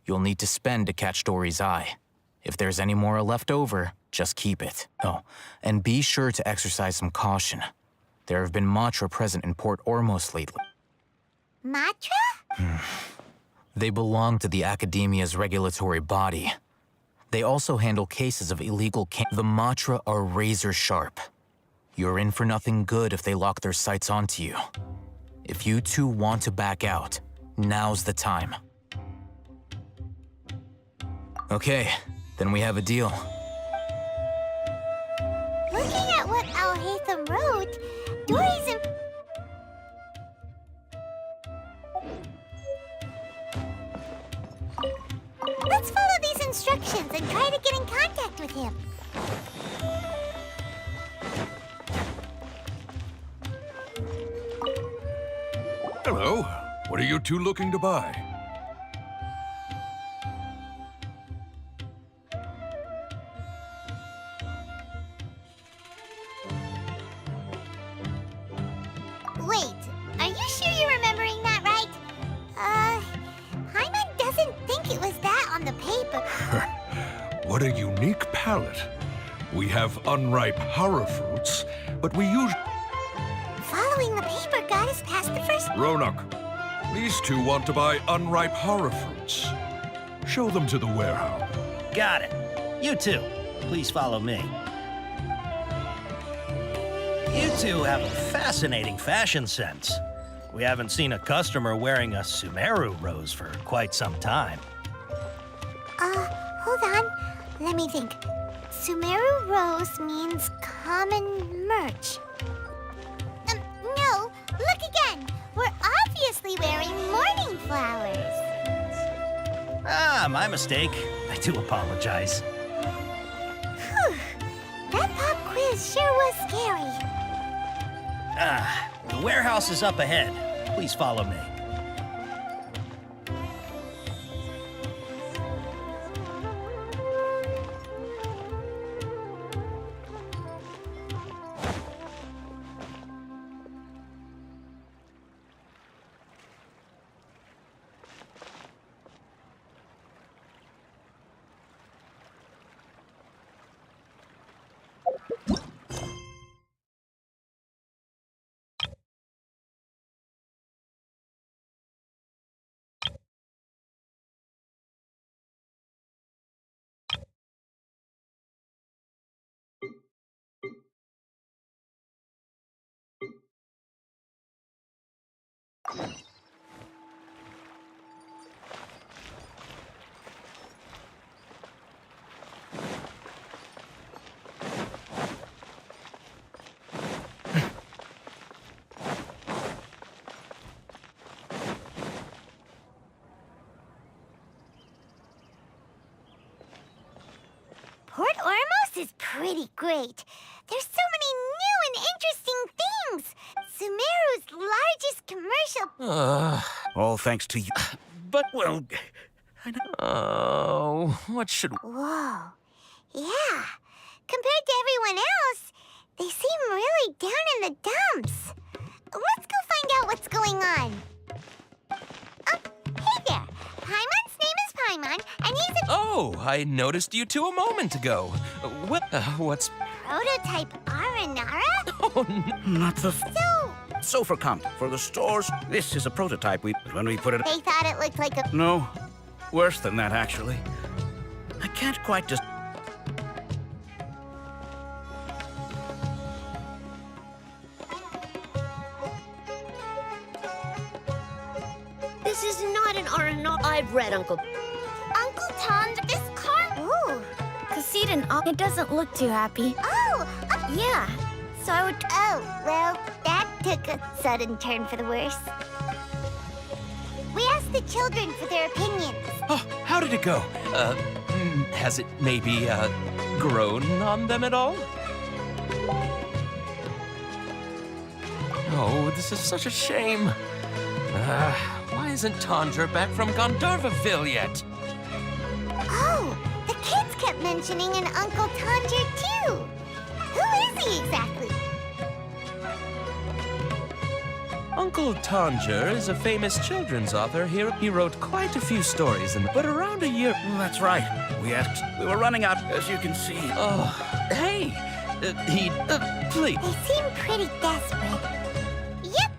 You'll need to spend to catch Dory's eye. If there's any mora left over, just keep it. Oh, and be sure to exercise some caution. There have been Matra present in Port Ormos lately. Matra? They belong to the Academia's regulatory body. They also handle cases of illegal The Matra are razor sharp. You're in for nothing good if they lock their sights onto you. If you two want to back out, now's the time. Okay, then we have a deal. Looking at what Al-Haytham wrote, Dory's in... Let's follow these instructions and try to get in contact with him. Hello. What are you two looking to buy? Wait, are you sure you're remembering that right? Paimon doesn't think it was that on the paper. What a unique palette. We have unripe hara fruits, but we use... Following the paper got us past the first... Ronak, these two want to buy unripe hara fruits. Show them to the warehouse. Got it. You two, please follow me. You two have a fascinating fashion sense. We haven't seen a customer wearing a Sumeru rose for quite some time. Hold on. Let me think. Sumeru rose means common merch. No, look again. We're obviously wearing morning flowers. Ah, my mistake. I do apologize. Whew. That pop quiz sure was scary. The warehouse is up ahead. Please follow me. Port Ormos is pretty great. There's so many new and interesting things. Sumeru's largest commercial... All thanks to you. But, well... Oh, what should... Whoa. Yeah. Compared to everyone else, they seem really down in the dumps. Let's go find out what's going on. Hey there. Paimon's name is Paimon, and he's a... Oh, I noticed you two a moment ago. What's... Prototype Aranara? Oh, Not the... So... for comp. For the stores, this is a prototype. When we put it... They thought it looked like a... No. Worse than that, actually. I can't quite just... I've read Uncle Tandra, this car... Ooh. It doesn't look too happy. Oh! Yeah, so I would... Oh, well, that took a sudden turn for the worse. We asked the children for their opinions. Oh, how did it go? Has it maybe, grown on them at all? Oh, this is such a shame. Why isn't Tandra back from Gandharvaville yet? Oh, the kids kept mentioning an Uncle Tandra, too. Who is he exactly? Uncle Tandra is a famous children's author here. He wrote quite a few stories, but around a year... That's right. We were running out, as you can see. Oh, hey! Please. They seem pretty desperate. Yep.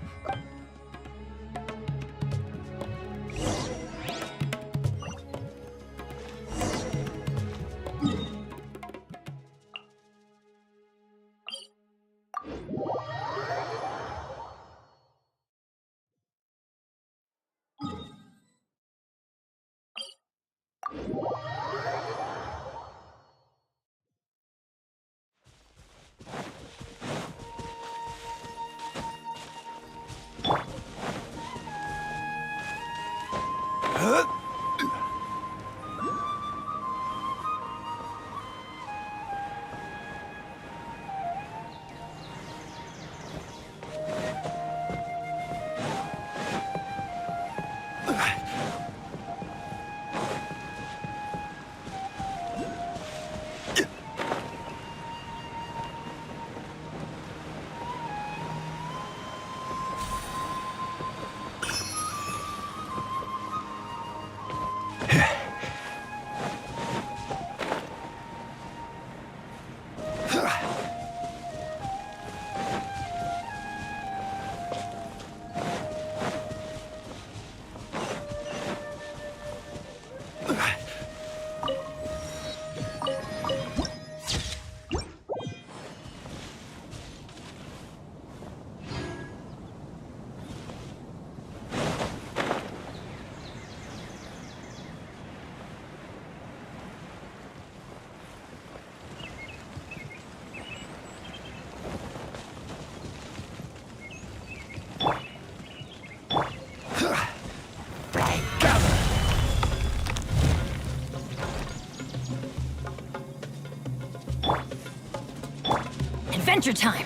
Adventure time!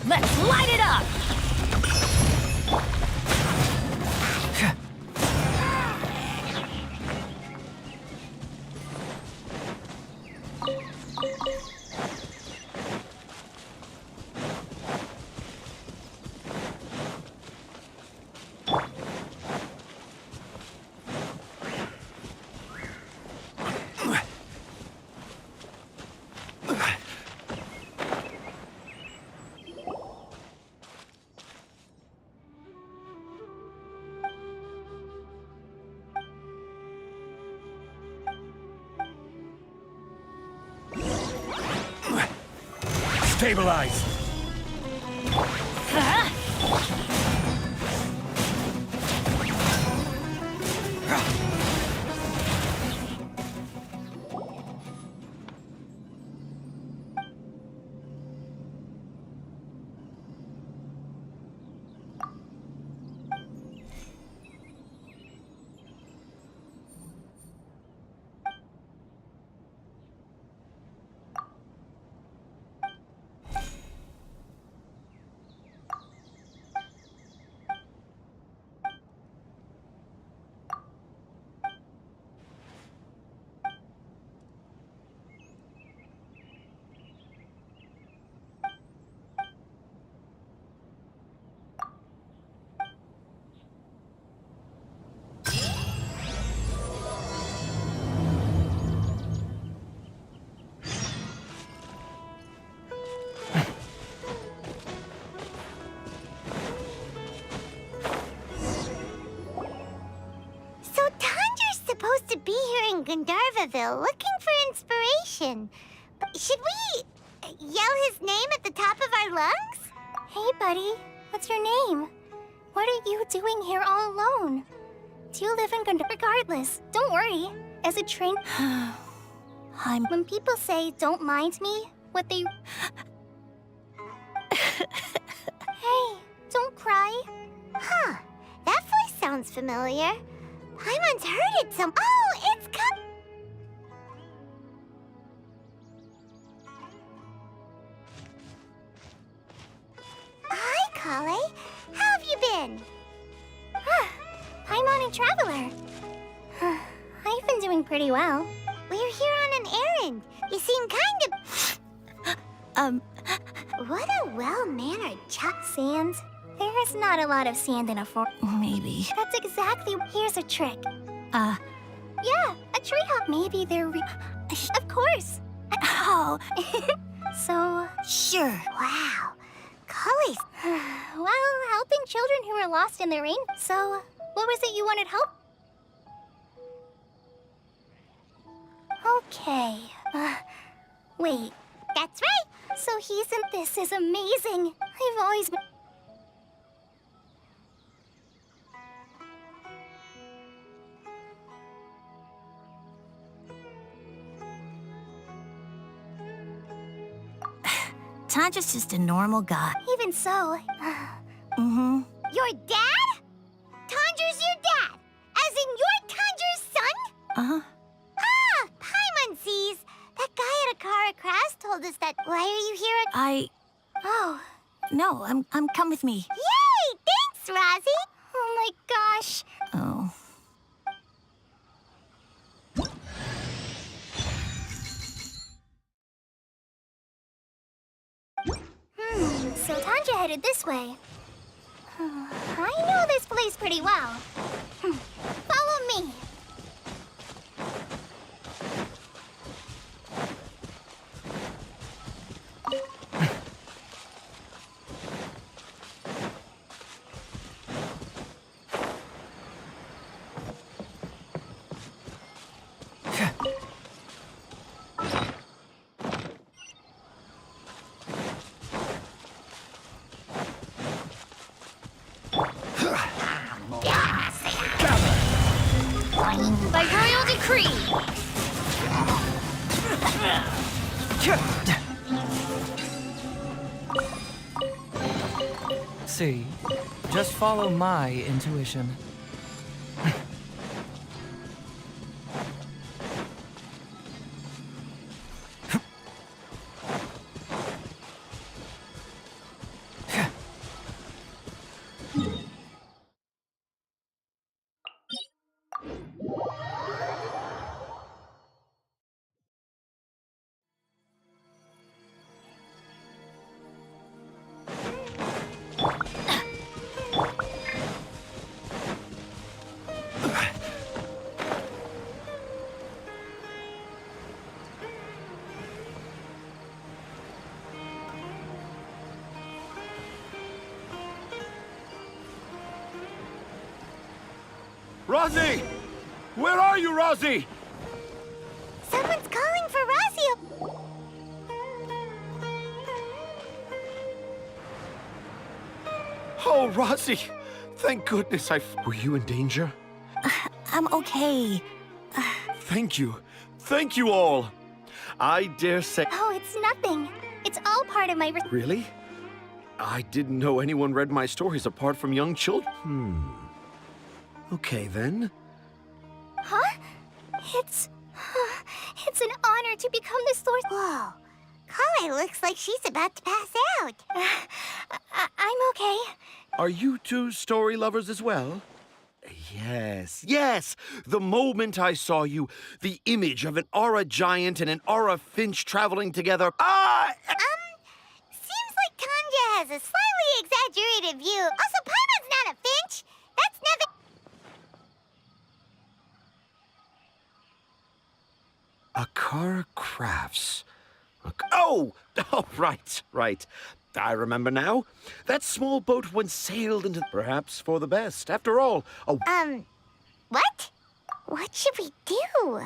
Let's light it up! Stabilize! Gandharvaville looking for inspiration. Should we yell his name at the top of our lungs? Hey, buddy. What's your name? What are you doing here all alone? do live in Gund. Regardless, don't worry. As a train... When people say don't mind me, what they... Hey, don't cry. Huh. That voice sounds familiar. Paimon's heard it some... Oh, it's come... Hi, Kale. How have you been? Paimon and Traveler. I've been doing pretty well. We're here on an errand. You seem kind of... What a well-mannered Chuck. Sand? There is not a lot of sand in a forest. Maybe. That's exactly... Here's a trick. Yeah, a tree hop. Maybe they're Of course. Oh. So... Sure. Wow. Kale's... Well, helping children who are lost in the rain. So, what was it you wanted help? Okay. Wait. That's right. So he's in... This is amazing. I've always been... Tanja's just a normal guy. Even so... Your dad? Tanja's your dad? As in you're Tanja's son? Ah, Paimon sees. That guy at Akara Crafts told us that. Why are you here? Oh. No, come with me. Yay! Thanks, Rosie! Oh my gosh. Oh. So Tanja headed this way. I know this place pretty well. Follow me. By royal decree! See, just follow my intuition. Rosie! Where are you, Rosie? Someone's calling for Rosie. Oh, Rosie! Thank goodness Were you in danger? I'm okay. Thank you. Thank you all. I dare say... Oh, it's nothing. It's all part of my... Really? I didn't know anyone read my stories apart from young children. Okay, then. Huh? It's an honor to become the source. Whoa. Kale looks like she's about to pass out. I'm okay. Are you two story lovers as well? Yes. The moment I saw you, the image of an aura giant and an aura finch traveling together. Seems like Tanja has a slightly exaggerated view. Also, Paimon's not a finch. That's never... Akara Crafts. Oh, right. I remember now. That small boat once sailed into... Perhaps for the best. After all, What? What should we do?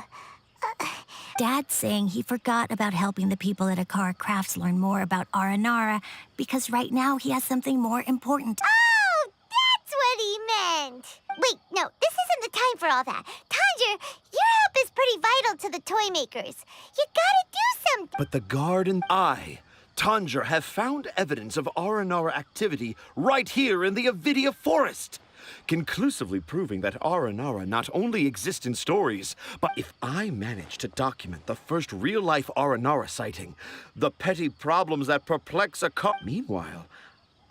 Dad's saying he forgot about helping the people at Akara Crafts learn more about Aranara because right now he has something more important. Oh, that's what he meant. Wait, no, this isn't the time for all that. Tanja, your help is pretty vital to the toy makers. You gotta do something. But the guard and I, Tanger, have found evidence of Aranara activity right here in the Avidia Forest, conclusively proving that Aranara not only exists in stories, but if I manage to document the first real-life Aranara sighting, the petty problems that perplex a Meanwhile,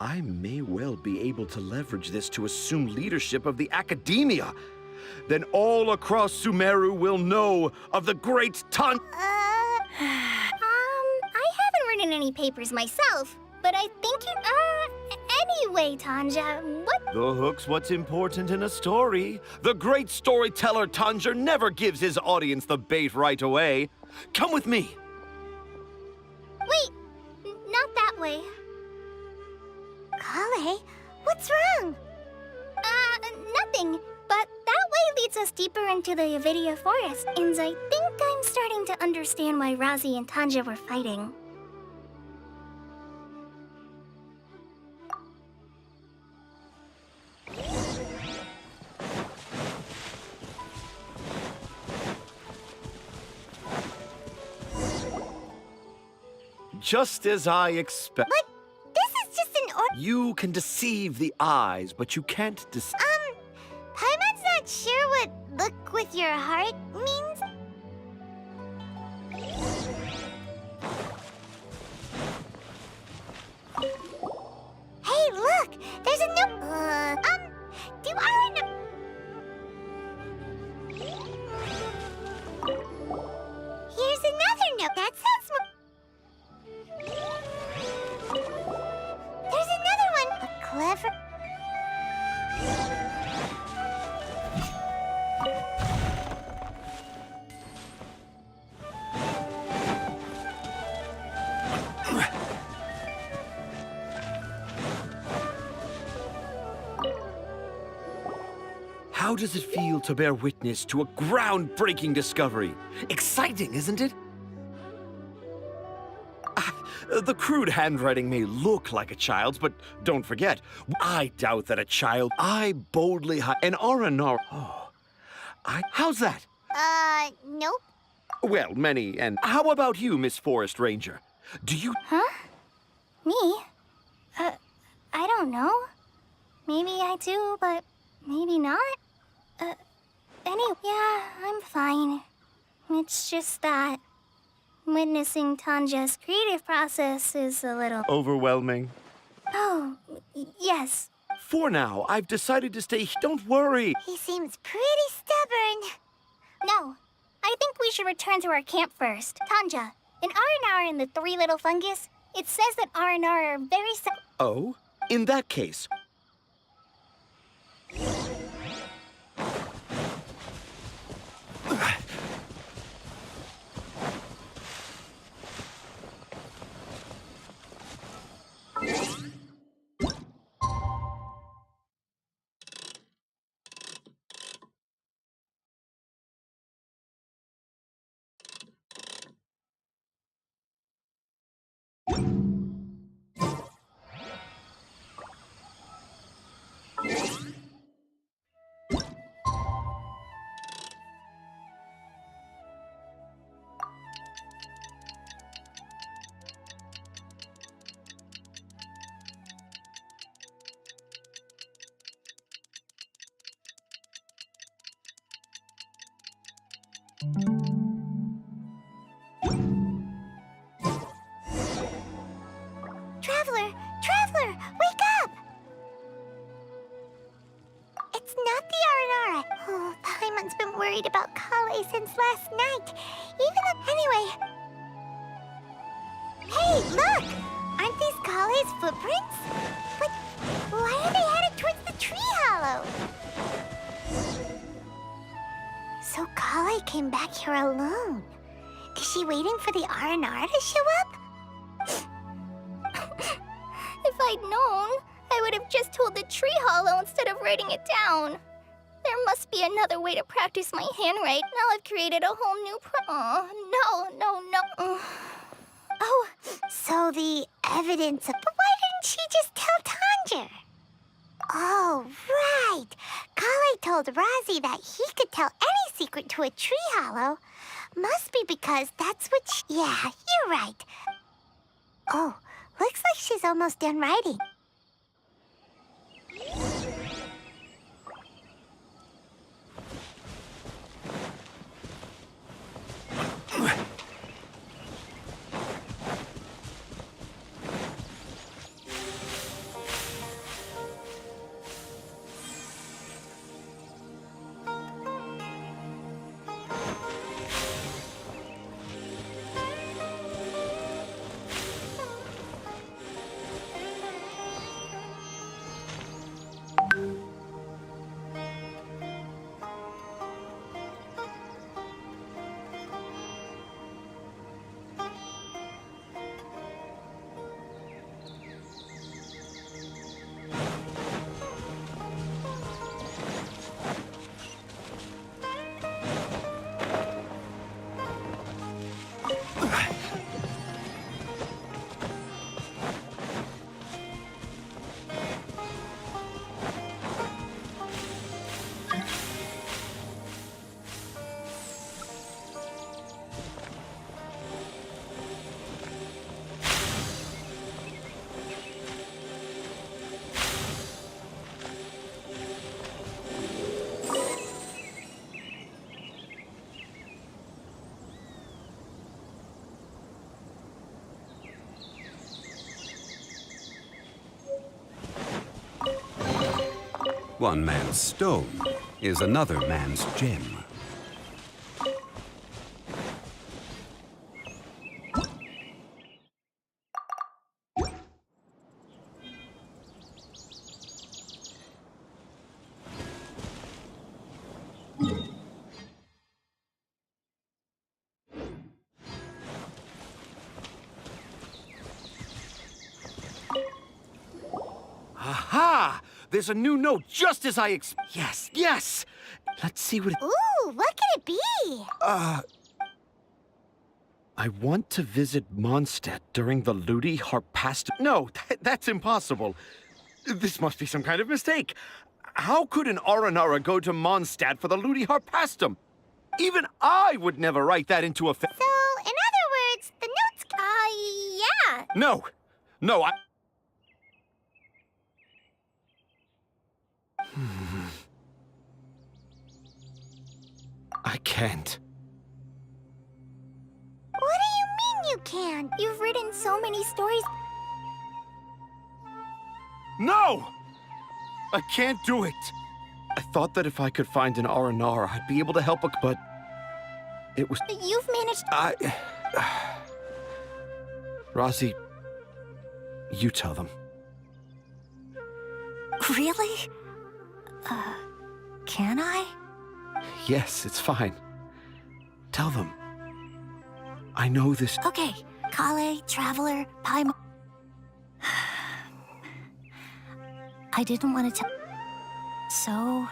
I may well be able to leverage this to assume leadership of the academia. Then all across Sumeru will know of the great I haven't written any papers myself, but I think anyway, Tanja, what? The hook's what's important in a story. The great storyteller Tanger never gives his audience the bait right away. Come with me. Wait, not that way. Kale, what's wrong? Nothing. But that way leads us deeper into the Avidia Forest, and I think I'm starting to understand why Razi and Tanja were fighting. Just as I expect. But this is just an You can deceive the eyes, but you can't deceive. Paimon's not sure what look with your heart means. Hey, look! There's a note. Do Here's another note. That sounds There's another one. A clever... How does it feel to bear witness to a groundbreaking discovery? Exciting, isn't it? The crude handwriting may look like a child's, but don't forget, I doubt that a child... I boldly... An Aranara... Oh, how's that? Nope. Well, many, and... How about you, Miss Forest Ranger? Do you... Huh? Me? I don't know. Maybe I do, but maybe not. Yeah, I'm fine. It's just that witnessing Tanja's creative process is a little... Overwhelming. Oh, yes. For now, I've decided to stay... Don't worry. He seems pretty stubborn. No, I think we should return to our camp first. Tanja, in Aranara and the Three Little Fungus, it says that Aranara are very... Oh? In that case... Traveler, wake up! It's not the Aranara. Oh, Paimon's been worried about Kale since last night. Anyway. Hey, look! Aren't these Kale's footprints? But why are they headed towards the tree hollow? So Kale came back here alone. Is she waiting for the Aranara to show up? If I'd known, I would have just told the tree hollow instead of writing it down. There must be another way to practice my handwriting. Now I've created a whole new no. Oh, so the evidence of... But why didn't she just tell Tanger? Oh, right. told Rozzy that he could tell any secret to a tree hollow. Must be because that's what Yeah, you're right. Oh, looks like she's almost done writing. One man's stone is another man's gem. Aha! There's a new note just as I Yes, yes! Let's see what it... Ooh, what could it be? I want to visit Mondstadt during the Ludi Harpastum. No, that's impossible. This must be some kind of mistake. How could an Aranara go to Mondstadt for the Ludi Harpastum? Even I would never write that into a So, in other words, the notes... yeah. No, no, I can't. What do you mean you can't? You've written so many stories. No! I can't do it. I thought that if I could find an Aranara, I'd be able to help but it was... You've managed... Rozzy, you tell them. Really? Can I? Yes, it's fine. Tell them. I know this... Okay, Kale, Traveler, Paimon... I didn't want to tell... So...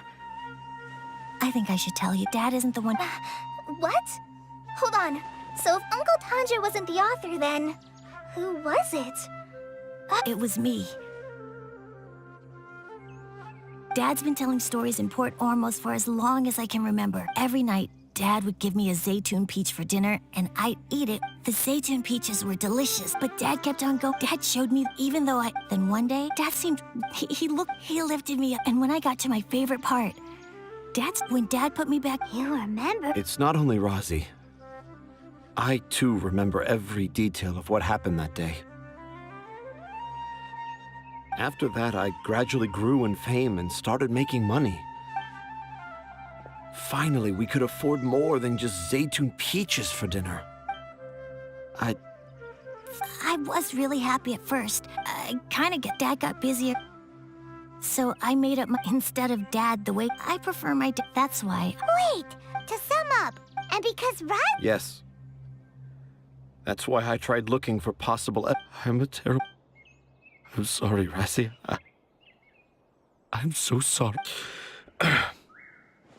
I think I should tell you. Dad isn't the one... What? Hold on. So if Uncle Tanja wasn't the author, then... Who was it? It was me. Dad's been telling stories in Port Ormos for as long as I can remember. Every night, Dad would give me a Zaytun peach for dinner, and I'd eat it. The Zaytun peaches were delicious, but Dad kept on going. Dad showed me, even though Then one day, Dad seemed... He lifted me up, and when I got to my favorite part, when Dad put me back... You remember? It's not only Rozzy. I, too, remember every detail of what happened that day. After that, I gradually grew in fame and started making money. Finally, we could afford more than just Zaytun peaches for dinner. I was really happy at first. Dad got busier. So I made up instead of Dad the way I prefer my dad. That's why. Wait, to sum up, and because Yes. That's why I tried looking for possible... I'm sorry, Razzie. I'm so sorry.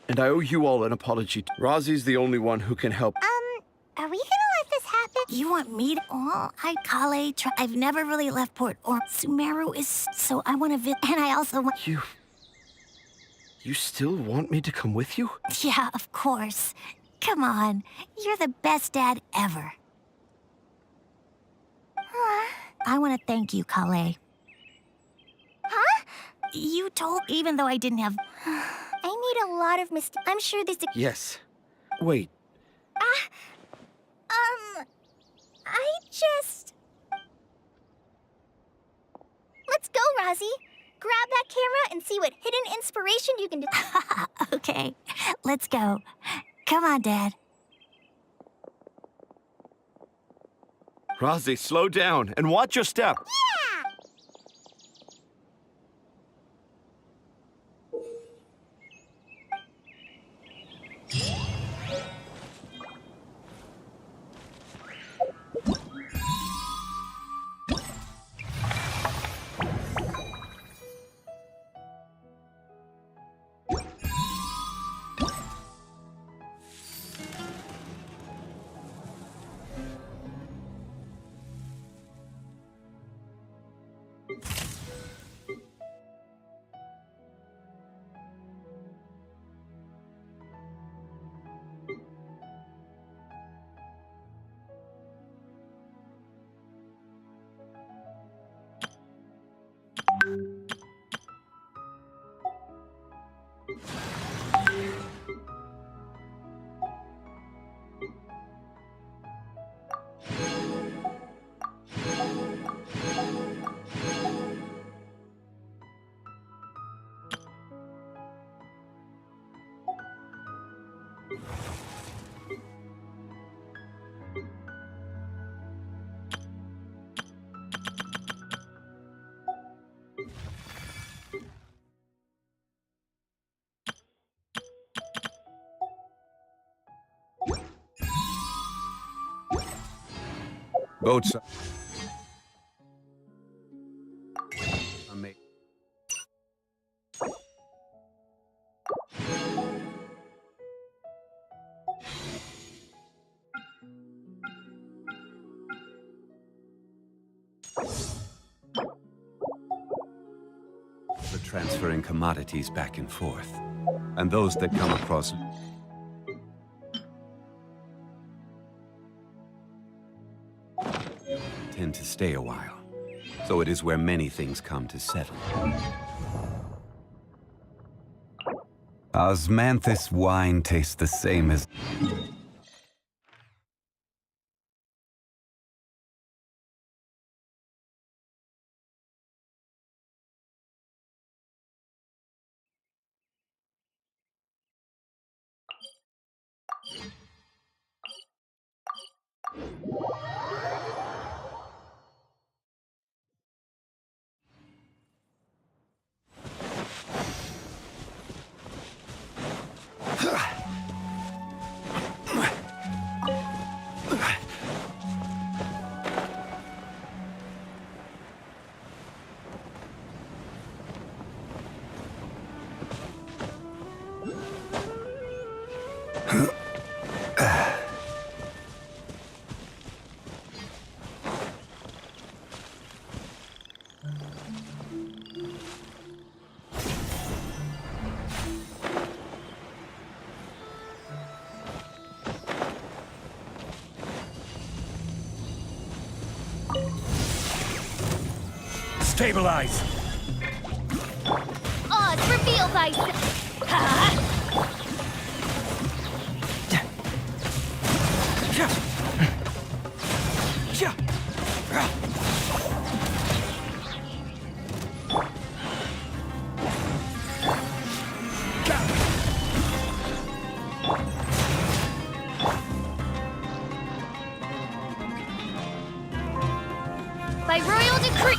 And I owe you all an apology. Rozzie's the only one who can help. Are we gonna let this happen? You want me to... Oh, I've never really left Port or Sumeru is... So I want to visit... And I also want... You still want me to come with you? Yeah, of course. Come on. You're the best dad ever. I want to thank you, Kale. Huh? You told, even though I didn't have... I need a lot of I'm sure this... Yes. Wait. I just... Let's go, Rozzy. Grab that camera and see what hidden inspiration you can do. Okay, let's go. Come on, Dad. Rozzy, slow down and watch your step. Boats. For transferring commodities back and forth, and those that come across tend to stay a while. So it is where many things come to settle. Osmanthus wine tastes the same as... Stabilize! Odds revealed by... By royal decree...